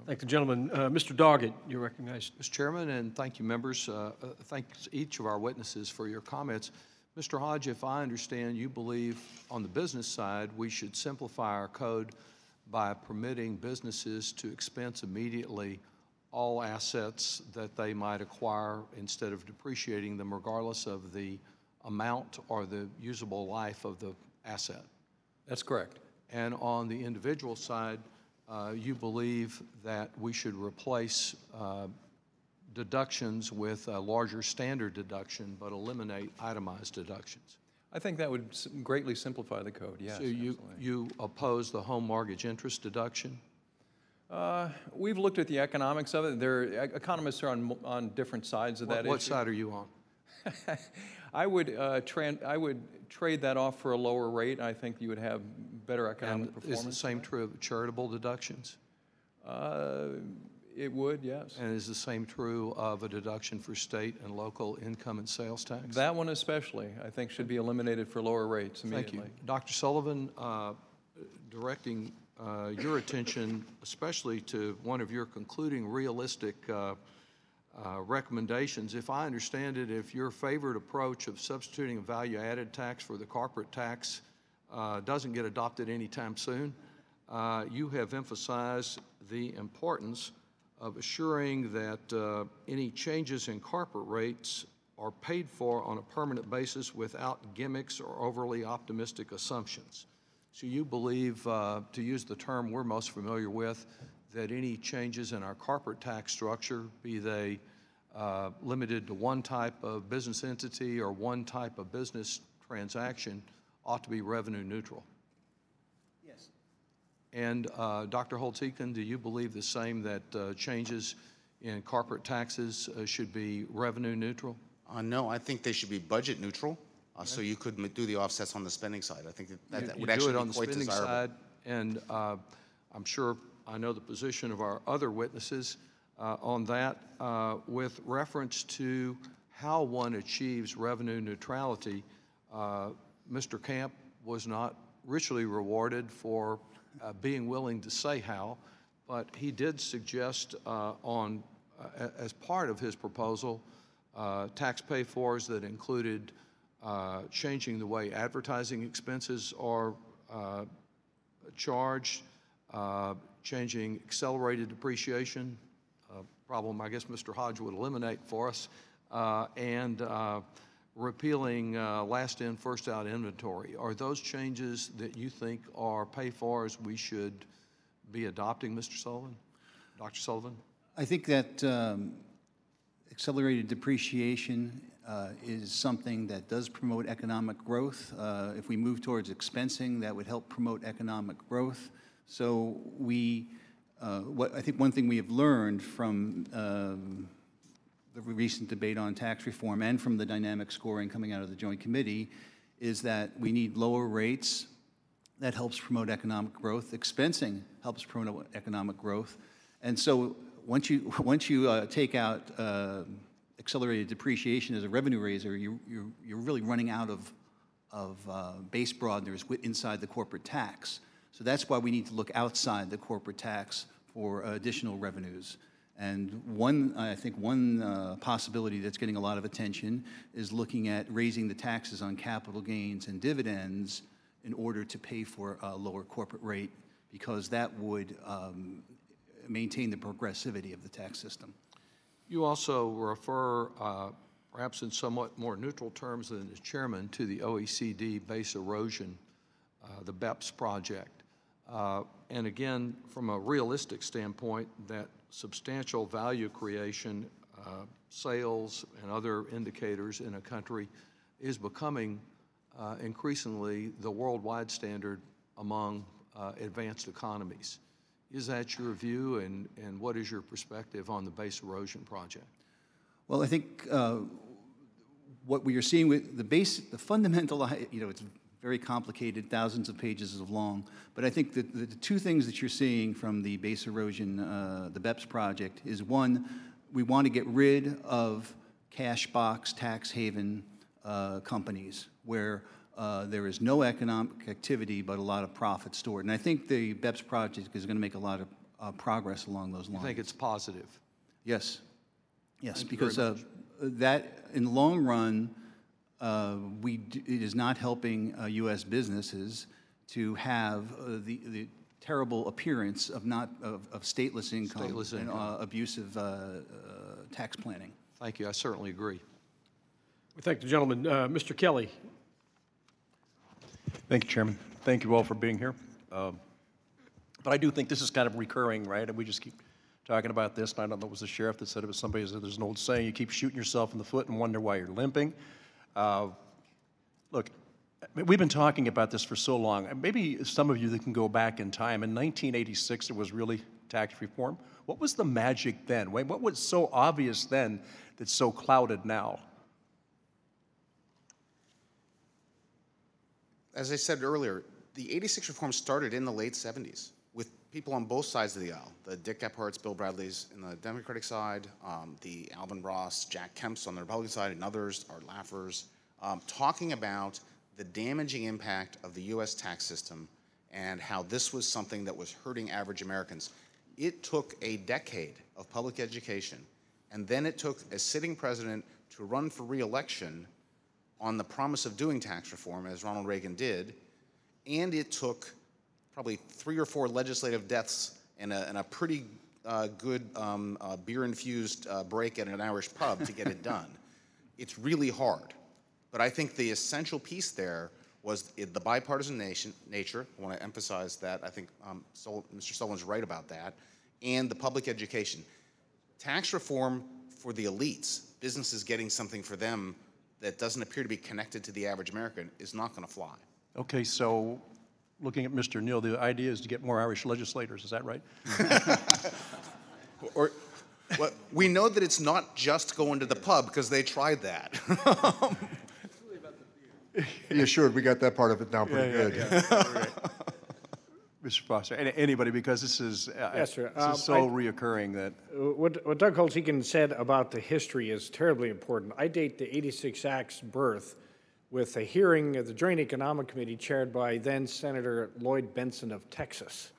Speaker 3: Thank the gentleman. Mr. Doggett, you're recognized.
Speaker 10: Mr. Chairman, and thank you, members. Thanks each of our witnesses for your comments. Mr. Hodge, if I understand, you believe on the business side we should simplify our code by permitting businesses to expense immediately all assets that they might acquire instead of depreciating them regardless of the amount or the usable life of the asset.
Speaker 7: That's correct.
Speaker 10: And on the individual side, you believe that we should replace deductions with a larger standard deduction but eliminate itemized deductions.
Speaker 7: I think that would greatly simplify the code, yes.
Speaker 10: So you oppose the home mortgage interest deduction?
Speaker 7: We've looked at the economics of it. Economists are on different sides of that issue.
Speaker 10: What side are you on?
Speaker 7: I would trade that off for a lower rate. I think you would have better economic performance.
Speaker 10: Is the same true of charitable deductions?
Speaker 7: It would, yes.
Speaker 10: And is the same true of a deduction for state and local income and sales tax?
Speaker 7: That one especially, I think, should be eliminated for lower rates immediately.
Speaker 10: Thank you. Dr. Sullivan, directing your attention especially to one of your concluding realistic recommendations. If I understand it, if your favored approach of substituting a value-added tax for the corporate tax doesn't get adopted anytime soon, you have emphasized the importance of assuring that any changes in corporate rates are paid for on a permanent basis without gimmicks or overly optimistic assumptions. So you believe, to use the term we're most familiar with, that any changes in our corporate tax structure, be they limited to one type of business entity or one type of business transaction, ought to be revenue neutral?
Speaker 8: Yes.
Speaker 10: And Dr. Holtziken, do you believe the same, that changes in corporate taxes should be revenue neutral?
Speaker 5: No, I think they should be budget neutral, so you could do the offsets on the spending side. I think that
Speaker 10: You
Speaker 5: would
Speaker 10: do
Speaker 5: actually
Speaker 10: it on
Speaker 5: be
Speaker 10: the
Speaker 5: quite
Speaker 10: spending
Speaker 5: desirable.
Speaker 10: side, and I'm sure I know the position of our other witnesses on that. With reference to how one achieves revenue neutrality, Mr. Camp was not richly rewarded for being willing to say how, but he did suggest as part of his proposal, tax pay-fors that included changing the way advertising expenses are charged, changing accelerated depreciation, a problem I guess Mr. Hodge would eliminate for us, and repealing last in, first out inventory. Are those changes that you think are pay-fors we should be adopting, Mr. Sullivan? Dr. Sullivan?
Speaker 8: I think that accelerated depreciation is something that does promote economic growth. If we move towards expensing, that would help promote economic growth. So I think one thing we have learned from the recent debate on tax reform and from the dynamic scoring coming out of the Joint Committee is that we need lower rates. That helps promote economic growth. Expensing helps promote economic growth. And so once you take out accelerated depreciation as a revenue raiser, you're really running out of base broadeners inside the corporate tax. So that's why we need to look outside the corporate tax for additional revenues. And I think one possibility that's getting a lot of attention is looking at raising the taxes on capital gains and dividends in order to pay for a lower corporate rate, because that would maintain the progressivity of the tax system.
Speaker 10: You also refer, perhaps in somewhat more neutral terms than the chairman, to the OECD base erosion, the BEPS project. And again, from a realistic standpoint, that substantial value creation, sales, and other indicators in a country is becoming increasingly the worldwide standard among advanced economies. Is that your view, and what is your perspective on the base erosion project?
Speaker 8: Well, I think what we are seeing with the fundamental, it's very complicated, thousands of pages of long, but I think that the two things that you're seeing from the base erosion, the BEPS project, is one, we want to get rid of cash box tax haven companies where there is no economic activity but a lot of profit stored. And I think the BEPS project is going to make a lot of progress along those lines.
Speaker 10: You think it's positive?
Speaker 8: Yes. Yes,
Speaker 10: Thank you
Speaker 8: because
Speaker 10: very much.
Speaker 8: that, in the long run, it is not helping U.S. businesses to have the terrible appearance of stateless income and abusive tax planning.
Speaker 10: Thank you. I certainly agree.
Speaker 3: We thank the gentleman. Mr. Kelly.
Speaker 11: Thank you, Chairman. Thank you all for being here. But I do think this is kind of recurring, right? And we just keep talking about this, and I don't know if it was the sheriff that said it was somebody that said there's an old saying, you keep shooting yourself in the foot and wonder why you're limping. Look, we've been talking about this for so long. Maybe some of you that can go back in time. In 1986, there was really tax reform. What was the magic then? What was so obvious then that's so clouded now?
Speaker 5: As I said earlier, the 86 reform started in the late 70s with people on both sides of the aisle. The Dick Gephardts, Bill Bradleys on the Democratic side, the Alvin Ross, Jack Kemps on the Republican side, and others, Art Laffers, talking about the damaging impact of the U.S. tax system and how this was something that was hurting average Americans. It took a decade of public education, and then it took a sitting president to run for re-election on the promise of doing tax reform, as Ronald Reagan did, and it took probably 3 or 4 legislative deaths and a pretty good beer-infused break at an Irish pub to get it done. It's really hard. But I think the essential piece there was the bipartisan nature. I want to emphasize that. I think Mr. Sullivan's right about that. And the public education. Tax reform for the elites, businesses getting something for them that doesn't appear to be connected to the average American, is not going to fly.
Speaker 11: Okay, so looking at Mr. Neal, the idea is to get more Irish legislators, is that right?
Speaker 5: Or Well, we know that it's not just going to the pub, because they tried that.
Speaker 4: Be assured, we got that part of it down pretty good.
Speaker 11: Mr. Foster, anybody, because this is,
Speaker 6: Yes, sir.
Speaker 11: this is so reoccurring that.
Speaker 6: What Doug Holtz-Eakin said about the history is terribly important. I date the 86 Act's birth with a hearing of the Joint Economic Committee chaired by then Senator Lloyd Bentsen of Texas,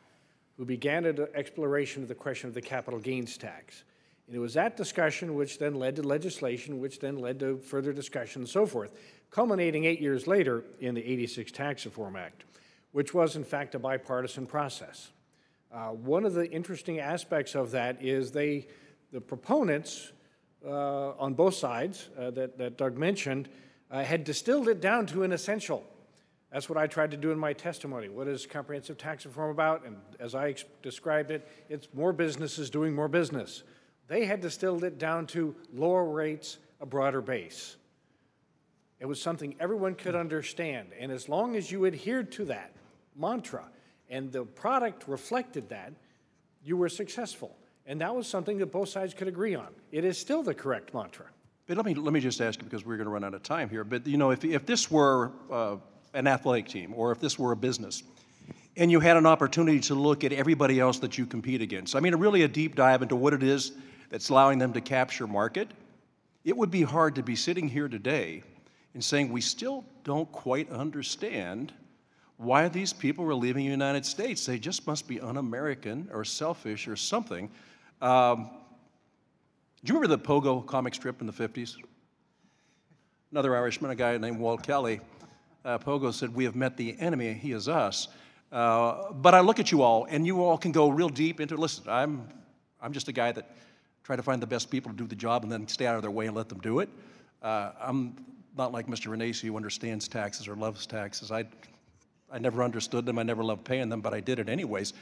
Speaker 6: who began an exploration of the question of the capital gains tax. And it was that discussion which then led to legislation, which then led to further discussion and so forth, culminating 8 years later in the 86 Tax Reform Act, which was in fact a bipartisan process. One of the interesting aspects of that is the proponents on both sides that Doug mentioned had distilled it down to an essential. That's what I tried to do in my testimony. What is comprehensive tax reform about? And as I described it, it's more businesses doing more business. They had distilled it down to lower rates, a broader base. It was something everyone could understand. And as long as you adhered to that mantra and the product reflected that, you were successful. And that was something that both sides could agree on. It is still the correct mantra.
Speaker 11: But let me just ask you, because we're going to run out of time here, but you know, if this were an athletic team, or if this were a business, and you had an opportunity to look at everybody else that you compete against, I mean, really a deep dive into what it is that's allowing them to capture market, it would be hard to be sitting here today and saying we still don't quite understand why these people were leaving the United States. They just must be un-American or selfish or something. Do you remember the Pogo comic strip in the 50s? Another Irishman, a guy named Walt Kelly. Pogo said, "We have met the enemy, he is us." But I look at you all, and you all can go real deep into, listen, I'm just a guy that try to find the best people to do the job and then stay out of their way and let them do it. I'm not like Mr. Renacci, who understands taxes or loves taxes. I never understood them, I never loved paying them, but I did it anyways.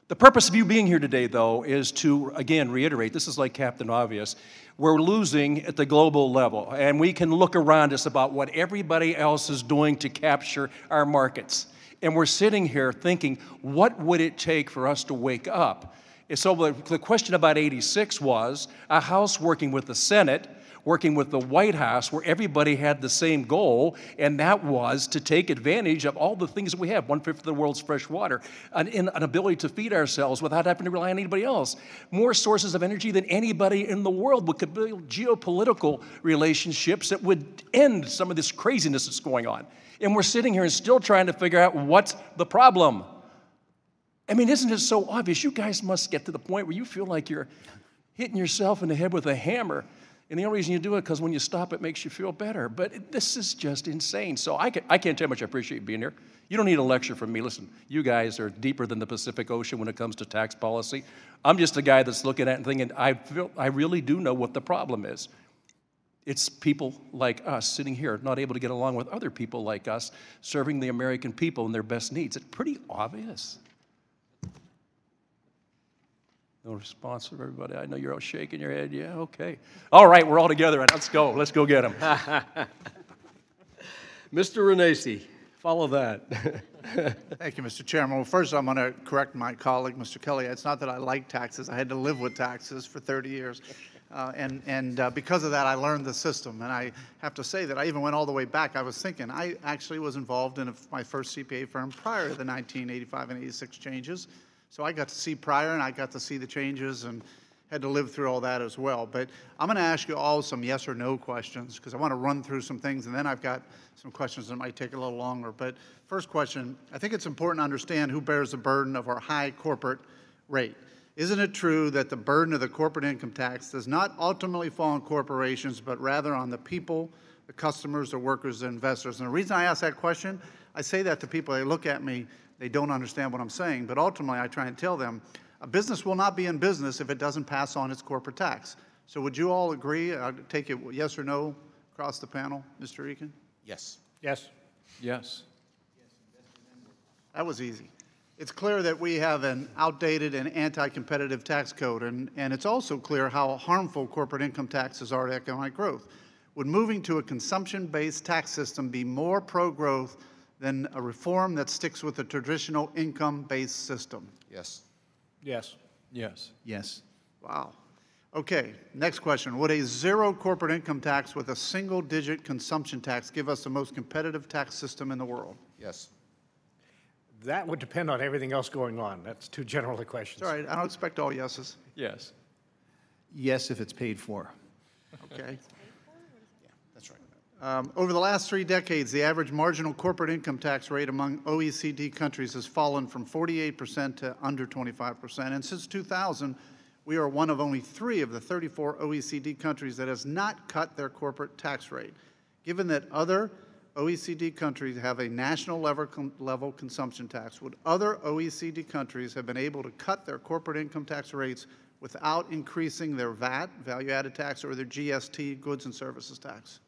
Speaker 11: The purpose of you being here today, though, is to, again, reiterate, this is like Captain Obvious. We're losing at the global level, and we can look around us about what everybody else is doing to capture our markets. And we're sitting here thinking, what would it take for us to wake up? And so the question about 86 was a House working with the Senate, working with the White House, where everybody had the same goal, and that was to take advantage of all the things that we have, 1/5 of the world's fresh water, an ability to feed ourselves without having to rely on anybody else, more sources of energy than anybody in the world. We could build geopolitical relationships that would end some of this craziness that's going on. And we're sitting here and still trying to figure out what's the problem. I mean, isn't it so obvious? You guys must get to the point where you feel like you're hitting yourself in the head with a hammer. And the only reason you do it is because when you stop, it makes you feel better. But this is just insane. So I can't tell you how much I appreciate being here. You don't need a lecture from me. Listen, you guys are deeper than the Pacific Ocean when it comes to tax policy. I'm just a guy that's looking at it and thinking, I really do know what the problem is. It's people like us sitting here, not able to get along with other people like us, serving the American people and their best needs. It's pretty obvious. No response from everybody. I know you're all shaking your head. Yeah, okay. All right, we're all together. Let's go. Let's go get them.
Speaker 3: Mr. Renacci, follow that.
Speaker 12: Thank you, Mr. Chairman. Well, first I'm going to correct my colleague, Mr. Kelly. It's not that I like taxes. I had to live with taxes for 30 years. Because of that, I learned the system. And I have to say that I even went all the way back. I was thinking, I actually was involved in my first CPA firm prior to the 1985 and 86 changes. So I got to see prior, and I got to see the changes and had to live through all that as well. But I'm going to ask you all some yes or no questions because I want to run through some things, and then I've got some questions that might take a little longer. But first question, I think it's important to understand who bears the burden of our high corporate rate. Isn't it true that the burden of the corporate income tax does not ultimately fall on corporations, but rather on the people, the customers, the workers, the investors? And the reason I ask that question, I say that to people, they look at me, they don't understand what I'm saying, but ultimately I try and tell them a business will not be in business if it doesn't pass on its corporate tax. So would you all agree? I'll take it yes or no across the panel, Mr. Eakin?
Speaker 5: Yes.
Speaker 6: Yes.
Speaker 7: Yes.
Speaker 12: That was easy. It's clear that we have an outdated and anti-competitive tax code, and it's also clear how harmful corporate income taxes are to economic growth. Would moving to a consumption-based tax system be more pro-growth than a reform that sticks with the traditional income-based system?
Speaker 5: Yes.
Speaker 6: Yes.
Speaker 7: Yes.
Speaker 8: Yes.
Speaker 12: Wow. Okay, next question. Would a zero corporate income tax with a single-digit consumption tax give us the most competitive tax system in the world?
Speaker 5: Yes.
Speaker 6: That would depend on everything else going on. That's too general a question.
Speaker 12: It's all right. I don't expect all yeses.
Speaker 7: Yes.
Speaker 8: Yes, if it's paid for.
Speaker 12: Okay.
Speaker 5: Yeah, that's right.
Speaker 12: Over the last 3 decades, the average marginal corporate income tax rate among OECD countries has fallen from 48% to under 25%. And since 2000, we are one of only 3 of the 34 OECD countries that has not cut their corporate tax rate. Given that other OECD countries have a national level consumption tax, would other OECD countries have been able to cut their corporate income tax rates without increasing their VAT, value-added tax, or their GST, goods and services tax?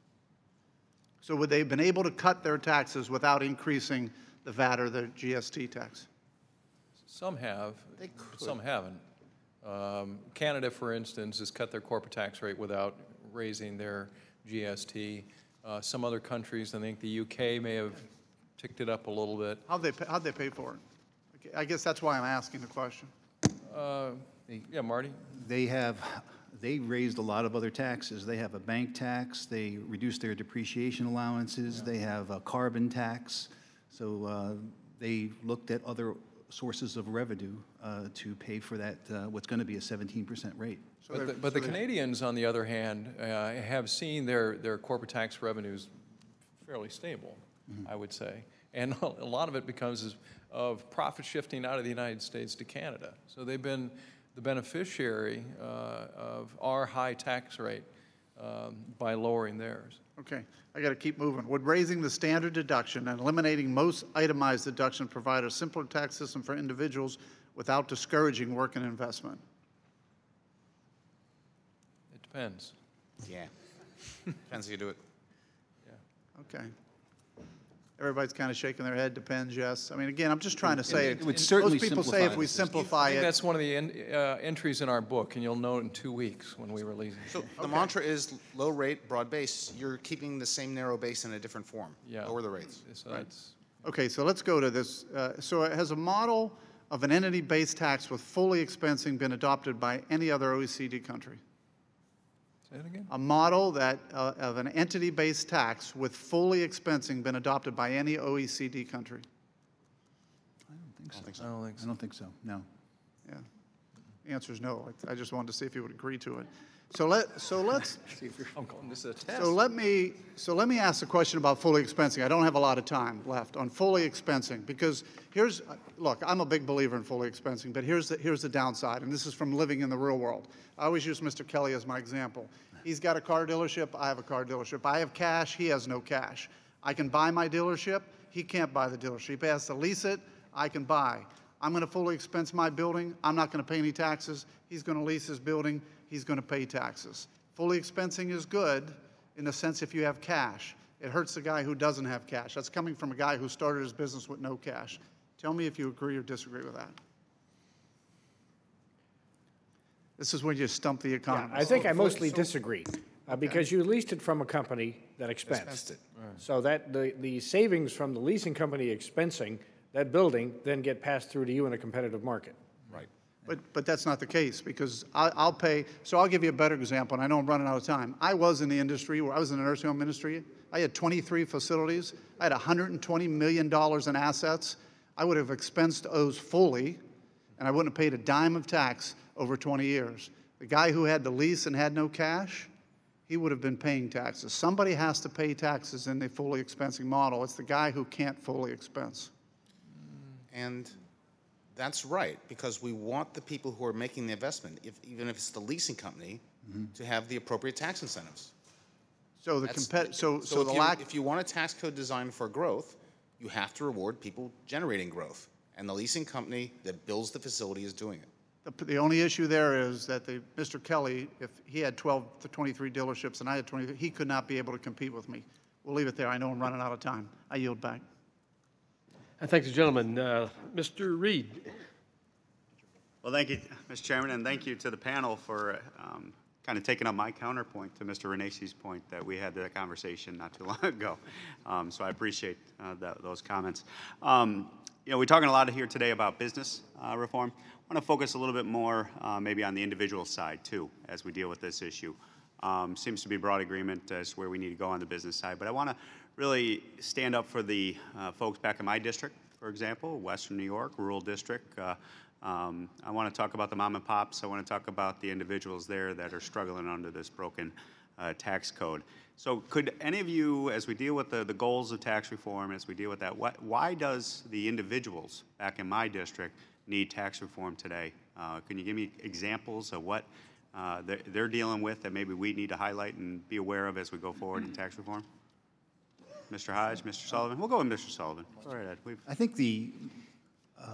Speaker 12: So would they have been able to cut their taxes without increasing the VAT or the GST tax?
Speaker 7: Some have, but some haven't. Canada, for instance, has cut their corporate tax rate without raising their GST. Some other countries, I think the UK may have ticked it up a little bit.
Speaker 12: How'd they pay for it? Okay, I guess that's why I'm asking the question.
Speaker 7: Yeah, Marty?
Speaker 8: They raised a lot of other taxes. They have a bank tax, they reduced their depreciation allowances, they have a carbon tax. So they looked at other sources of revenue to pay for that, what's going to be a 17% rate.
Speaker 7: But the Canadians, on the other hand, have seen their corporate tax revenues fairly stable, I would say. And a lot of it becomes of profit shifting out of the United States to Canada. So they've been the beneficiary of our high tax rate by lowering theirs.
Speaker 12: Okay, I got to keep moving. Would raising the standard deduction and eliminating most itemized deduction provide a simpler tax system for individuals without discouraging work and investment?
Speaker 7: It depends.
Speaker 5: Yeah. Depends how you do it.
Speaker 12: Okay. Everybody's kind of shaking their head, depends, yes. I mean, again, I'm just trying to say,
Speaker 8: it would certainly
Speaker 12: most people say if we simplify
Speaker 7: I think
Speaker 12: it.
Speaker 7: that's one of the entries in our book, and you'll know it in 2 weeks when we release it.
Speaker 5: So the mantra is low rate, broad base. You're keeping the same narrow base in a different form.
Speaker 7: Yeah.
Speaker 5: Lower the rates.
Speaker 7: So that's,
Speaker 12: Okay, so let's go to this. So has a model of an entity-based tax with fully expensing been adopted by any other OECD country?
Speaker 7: say it again?
Speaker 12: A model that of an entity-based tax with fully expensing been adopted by any OECD country?
Speaker 8: I don't think so.
Speaker 7: I don't think so.
Speaker 8: I don't think so, no.
Speaker 12: Yeah. The answer is no. I just wanted to see if you would agree to it. So let's
Speaker 7: I'm calling this a test.
Speaker 12: So let me ask a question about fully expensing. I don't have a lot of time left on fully expensing because look, I'm a big believer in fully expensing, but here's the downside, and this is from living in the real world. I always use Mr. Kelly as my example. He's got a car dealership, I have a car dealership. I have cash, he has no cash. I can buy my dealership, he can't buy the dealership. He has to lease it, I can buy. I'm going to fully expense my building, I'm not going to pay any taxes. He's going to lease his building, he's going to pay taxes. Fully expensing is good in the sense if you have cash. It hurts the guy who doesn't have cash. That's coming from a guy who started his business with no cash. Tell me if you agree or disagree with that. This is when you stump the economist.
Speaker 6: I think I mostly disagree, because you leased it from a company that expensed.
Speaker 5: it.
Speaker 6: So that the savings from the leasing company expensing that building then get passed through to you in a competitive market.
Speaker 5: Right.
Speaker 12: But that's not the case because I'll pay. So I'll give you a better example, and I know I'm running out of time. I was in the industry where I was in the nursing home industry. I had 23 facilities. I had $120 million in assets. I would have expensed those fully, and I wouldn't have paid a dime of tax over 20 years. The guy who had the lease and had no cash, he would have been paying taxes. Somebody has to pay taxes in the fully expensing model. It's the guy who can't fully expense.
Speaker 5: And that's right, because we want the people who are making the investment, even if it's the leasing company, to have the appropriate tax incentives.
Speaker 12: So the
Speaker 5: if you want a tax code designed for growth, you have to reward people generating growth, and the leasing company that builds the facility is doing it.
Speaker 12: The only issue there is that Mr. Kelly, if he had 12 to 23 dealerships and I had 23, he could not be able to compete with me. We'll leave it there. I know I'm running out of time. I yield back.
Speaker 3: I thank the gentleman. Mr. Reed.
Speaker 13: Well, thank you, Mr. Chairman, and thank you to the panel for kind of taking up my counterpoint to Mr. Renese's point that we had that conversation not too long ago. So I appreciate those comments. We're talking a lot here today about business reform. I want to focus a little bit more maybe on the individual side too as we deal with this issue. Seems to be broad agreement as to where we need to go on the business side, but I want to really stand up for the folks back in my district, for example, Western New York, rural district. I want to talk about the mom and pops. I want to talk about the individuals there that are struggling under this broken tax code. So could any of you, as we deal with the goals of tax reform, as we deal with that, why does the individuals back in my district need tax reform today? Can you give me examples of what they're dealing with that maybe we need to highlight and be aware of as we go forward in tax reform? Mr. Hodge, Mr. Sullivan? We'll go with Mr. Sullivan. All right, Ed.
Speaker 8: I think the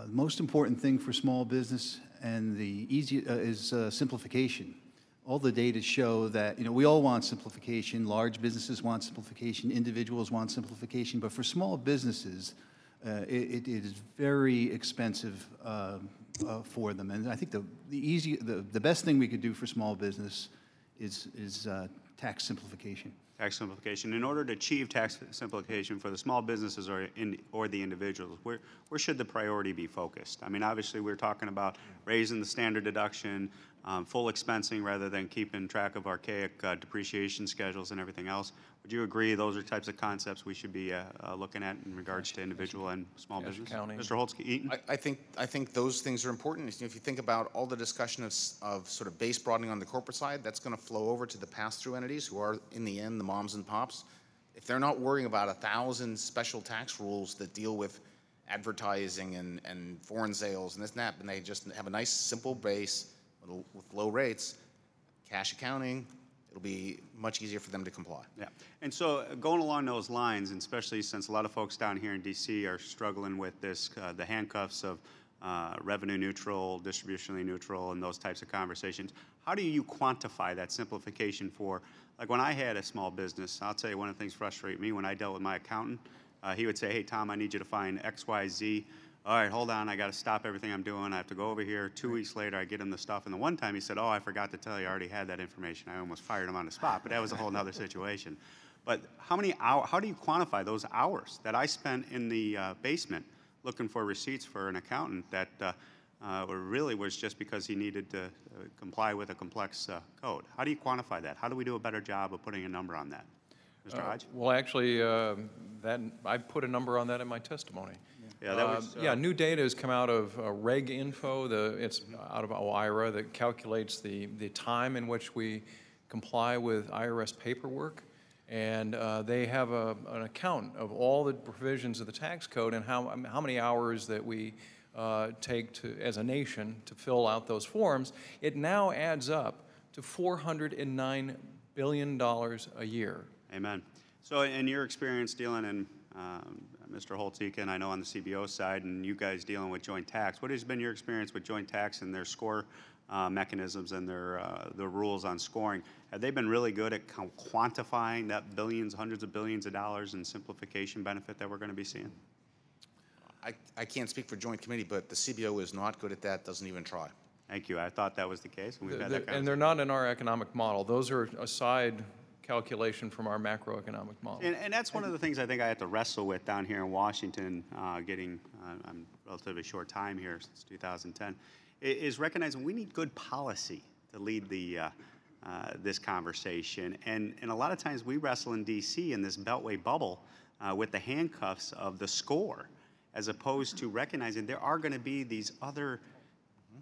Speaker 8: most important thing for small business and is simplification. All the data show that, we all want simplification. Large businesses want simplification. Individuals want simplification. But for small businesses, it is very expensive for them. And I think the best thing we could do for small business is tax simplification.
Speaker 13: Tax simplification. In order to achieve tax simplification for the small businesses or the individuals, where should the priority be focused? I mean, obviously, we're talking about raising the standard deduction, full expensing rather than keeping track of archaic depreciation schedules and everything else. Would you agree those are types of concepts we should be looking at in regards to individual and small business? Mr. Holtzke-Eaton?
Speaker 5: I think those things are important. If you think about all the discussion of sort of base broadening on the corporate side, that's going to flow over to the pass-through entities who are, in the end, the moms and pops. If they're not worrying about 1,000 special tax rules that deal with advertising and foreign sales and this and that, and they just have a nice simple base with low rates, cash accounting, it'll be much easier for them to comply.
Speaker 13: Yeah, and so going along those lines, and especially since a lot of folks down here in D.C. are struggling with this, the handcuffs of revenue neutral, distributionally neutral, and those types of conversations, how do you quantify that simplification for, like when I had a small business, I'll tell you one of the things frustrate me when I dealt with my accountant, he would say, hey, Tom, I need you to find X, Y, Z. All right, hold on, I got to stop everything I'm doing. I have to go over here. 2 weeks later, I get him the stuff. And the one time he said, oh, I forgot to tell you, I already had that information. I almost fired him on the spot, but that was a whole other situation. But how do you quantify those hours that I spent in the basement looking for receipts for an accountant that really was just because he needed to comply with a complex code? How do you quantify that? How do we do a better job of putting a number on that? Mr. Hodge?
Speaker 7: Well, actually, I put a number on that in my testimony.
Speaker 13: Yeah, that was,
Speaker 7: new data has come out of Reg Info. It's out of OIRA that calculates the time in which we comply with IRS paperwork, and they have an account of all the provisions of the tax code and how many hours that we take as a nation to fill out those forms. It now adds up to $409 billion a year.
Speaker 13: Amen. So in your experience dealing in Mr. Holtzke, I know on the CBO side, and you guys dealing with joint tax, what has been your experience with joint tax and their score mechanisms and their rules on scoring? Have they been really good at quantifying that billions, hundreds of billions of dollars in simplification benefit that we're going to be seeing?
Speaker 5: I can't speak for joint committee, but the CBO is not good at that, doesn't even try.
Speaker 13: Thank you. I thought that was the case. And we've had that
Speaker 7: and they're not in our economic model. Those are a side calculation from our macroeconomic model.
Speaker 13: And that's one of the things I think I have to wrestle with down here in Washington, getting I'm relatively short time here since 2010, is recognizing we need good policy to lead this conversation. And a lot of times we wrestle in D.C. in this Beltway bubble with the handcuffs of the score, as opposed to recognizing there are going to be these other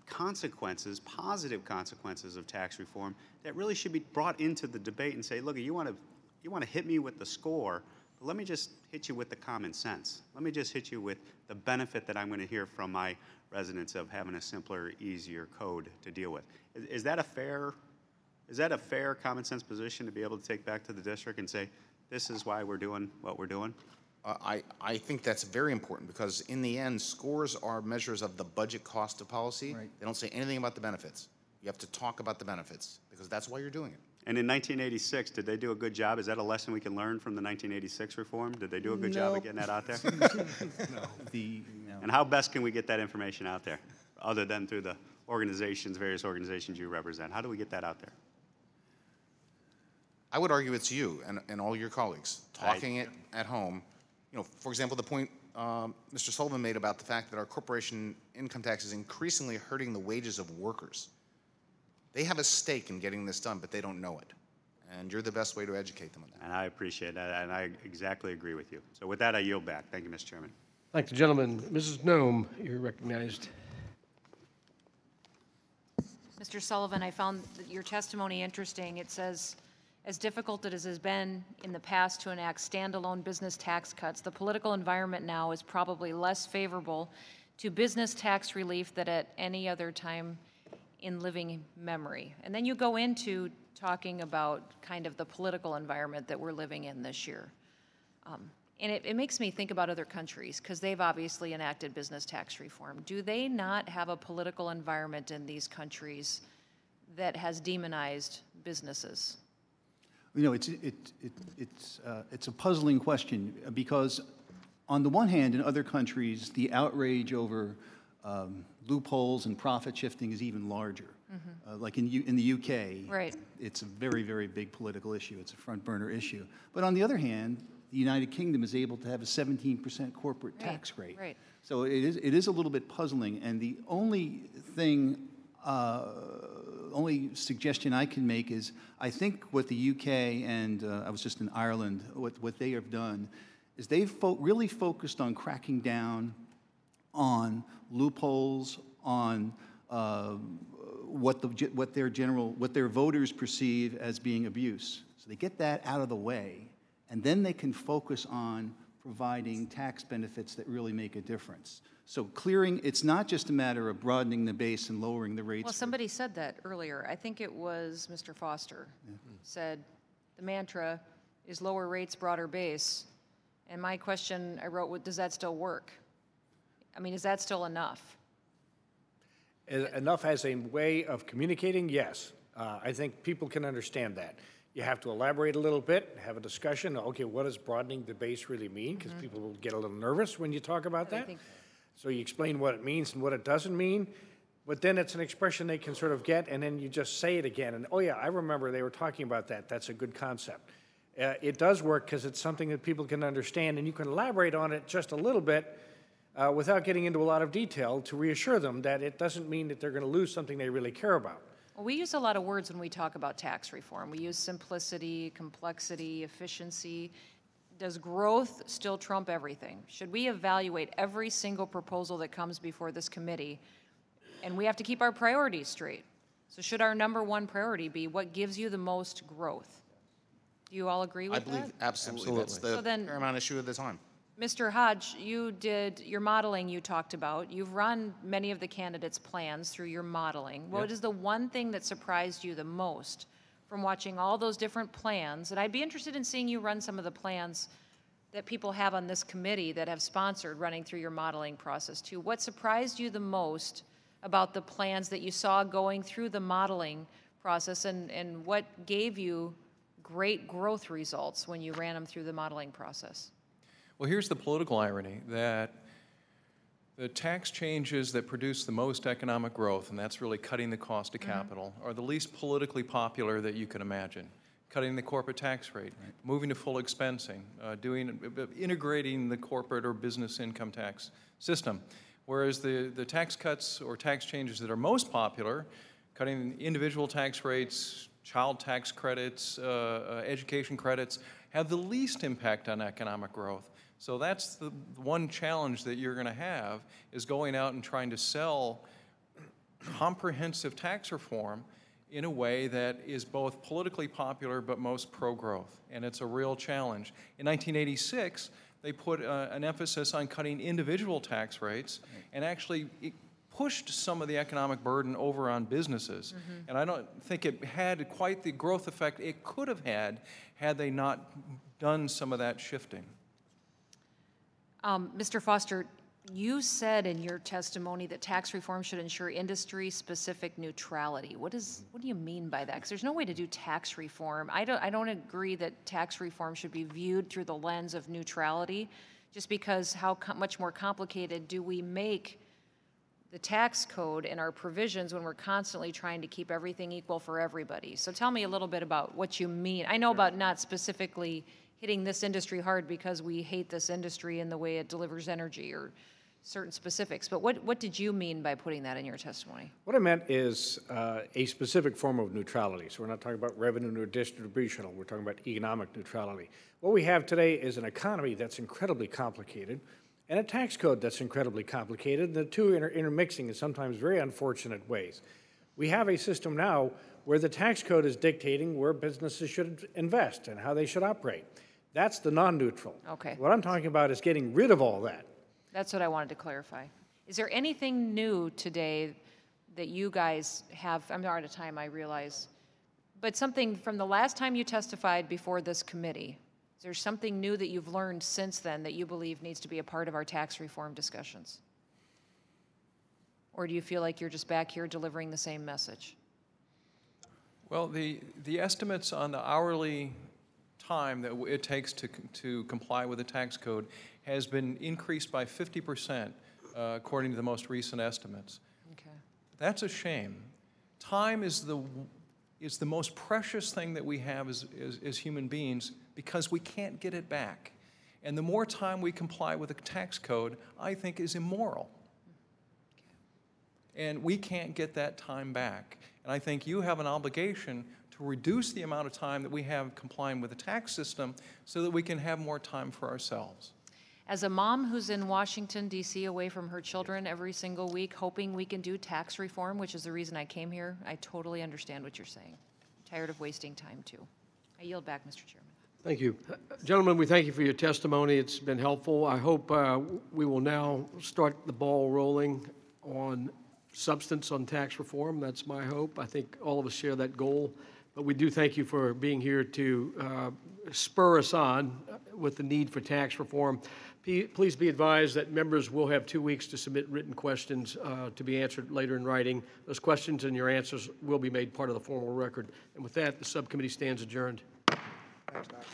Speaker 13: consequences, positive consequences of tax reform that really should be brought into the debate and say, look, you want to hit me with the score, but let me just hit you with the common sense. Let me just hit you with the benefit that I'm going to hear from my residents of having a simpler, easier code to deal with. Is that a fair common sense position to be able to take back to the district and say, this is why we're doing what we're doing?
Speaker 5: I think that's very important because in the end, scores are measures of the budget cost of policy. Right. They don't say anything about the benefits. You have to talk about the benefits because that's why you're doing it.
Speaker 13: And in 1986, did they do a good job? Is that a lesson we can learn from the 1986 reform? Did they do a good job of getting that out there? No. And how best can we get that information out there, other than through the various organizations you represent? How do we get that out there?
Speaker 5: I would argue it's you and all your colleagues talking it at home. You know, for example, the point Mr. Sullivan made about the fact that our corporation income tax is increasingly hurting the wages of workers. They have a stake in getting this done, but they don't know it. And you're the best way to educate them on that.
Speaker 13: And I appreciate that, and I exactly agree with you. So with that, I yield back. Thank you, Mr. Chairman.
Speaker 3: Thank the gentleman. Mrs. Nome, you're recognized.
Speaker 14: Mr. Sullivan, I found your testimony interesting. It says, as difficult as it has been in the past to enact standalone business tax cuts, the political environment now is probably less favorable to business tax relief than at any other time in living memory. And then you go into talking about kind of the political environment that we're living in this year. And it makes me think about other countries, because they've obviously enacted business tax reform. Do they not have a political environment in these countries that has demonized businesses?
Speaker 8: You know, it's a puzzling question, because on the one hand, in other countries, the outrage over loopholes and profit shifting is even larger. Like in the UK,
Speaker 14: right.
Speaker 8: It's a very, very big political issue. It's a front burner issue. But on the other hand, the United Kingdom is able to have a 17% corporate tax rate.
Speaker 14: Right.
Speaker 8: So it is a little bit puzzling. And the only thing, only suggestion I can make is, I think what the UK and I was just in Ireland, what they have done is they've really focused on cracking down on loopholes, on what their voters perceive as being abuse. So they get that out of the way, and then they can focus on providing tax benefits that really make a difference. So clearing, it's not just a matter of broadening the base and lowering the rates.
Speaker 14: Well, somebody said that earlier. I think it was Mr. Foster said the mantra is lower rates, broader base. And my question I wrote, does that still work? I mean, is that still enough?
Speaker 6: Enough as a way of communicating, yes. I think people can understand that. You have to elaborate a little bit, have a discussion. Okay, what does broadening the base really mean? Because people will get a little nervous when you talk about that. So you explain what it means and what it doesn't mean, but then it's an expression they can sort of get, and then you just say it again. And, oh, yeah, I remember they were talking about that. That's a good concept. It does work because it's something that people can understand, and you can elaborate on it just a little bit without getting into a lot of detail to reassure them that it doesn't mean that they're going to lose something they really care about.
Speaker 14: Well, we use a lot of words when we talk about tax reform. We use simplicity, complexity, efficiency. Does growth still trump everything? Should we evaluate every single proposal that comes before this committee? And we have to keep our priorities straight. So should our #1 priority be what gives you the most growth? Do you all agree with that?
Speaker 5: I believe absolutely. That's the paramount issue of the time.
Speaker 14: Mr. Hodge, you did your modeling you talked about. You've run many of the candidates' plans through your modeling. What is the one thing that surprised you the most from watching all those different plans? And I'd be interested in seeing you run some of the plans that people have on this committee that have sponsored running through your modeling process too. What surprised you the most about the plans that you saw going through the modeling process, and what gave you great growth results when you ran them through the modeling process?
Speaker 7: Well, here's the political irony, that the tax changes that produce the most economic growth, and that's really cutting the cost of capital, are the least politically popular that you can imagine. Cutting the corporate tax rate, moving to full expensing, integrating the corporate or business income tax system. Whereas the tax cuts or tax changes that are most popular, cutting individual tax rates, child tax credits, education credits, have the least impact on economic growth. So that's the one challenge that you're going to have, is going out and trying to sell comprehensive tax reform in a way that is both politically popular but most pro-growth. And it's a real challenge. In 1986, they put an emphasis on cutting individual tax rates and actually pushed some of the economic burden over on businesses. And I don't think it had quite the growth effect it could have had they not done some of that shifting.
Speaker 14: Mr. Foster, you said in your testimony that tax reform should ensure industry-specific neutrality. What do you mean by that? Because there's no way to do tax reform. I don't agree that tax reform should be viewed through the lens of neutrality, just because how much more complicated do we make the tax code and our provisions when we're constantly trying to keep everything equal for everybody. So tell me a little bit about what you mean. I know about not specifically hitting this industry hard because we hate this industry and the way it delivers energy or certain specifics, but what did you mean by putting that in your testimony?
Speaker 6: What I meant is a specific form of neutrality. So we're not talking about revenue nor distributional, we're talking about economic neutrality. What we have today is an economy that's incredibly complicated and a tax code that's incredibly complicated. The two intermixing in sometimes very unfortunate ways. We have a system now where the tax code is dictating where businesses should invest and how they should operate. That's the non-neutral.
Speaker 14: Okay.
Speaker 6: What I'm talking about is getting rid of all that.
Speaker 14: That's what I wanted to clarify. Is there anything new today that you guys have? I'm out of time, I realize. But something from the last time you testified before this committee, is there something new that you've learned since then that you believe needs to be a part of our tax reform discussions? Or do you feel like you're just back here delivering the same message?
Speaker 7: Well, the estimates on the hourly time that it takes to comply with the tax code has been increased by 50%, according to the most recent estimates.
Speaker 14: Okay.
Speaker 7: That's a shame. Time is the most precious thing that we have as human beings because we can't get it back. And the more time we comply with the tax code, I think is immoral. Okay. And we can't get that time back. And I think you have an obligation to reduce the amount of time that we have complying with the tax system so that we can have more time for ourselves.
Speaker 14: As a mom who's in Washington, D.C., away from her children every single week, hoping we can do tax reform, which is the reason I came here, I totally understand what you're saying. I'm tired of wasting time, too. I yield back, Mr. Chairman.
Speaker 3: Thank you. Gentlemen, we thank you for your testimony. It's been helpful. I hope we will now start the ball rolling on substance on tax reform. That's my hope. I think all of us share that goal. But we do thank you for being here to spur us on with the need for tax reform. Please be advised that members will have 2 weeks to submit written questions to be answered later in writing. Those questions and your answers will be made part of the formal record. And with that, the subcommittee stands adjourned.
Speaker 4: Thanks, Doc.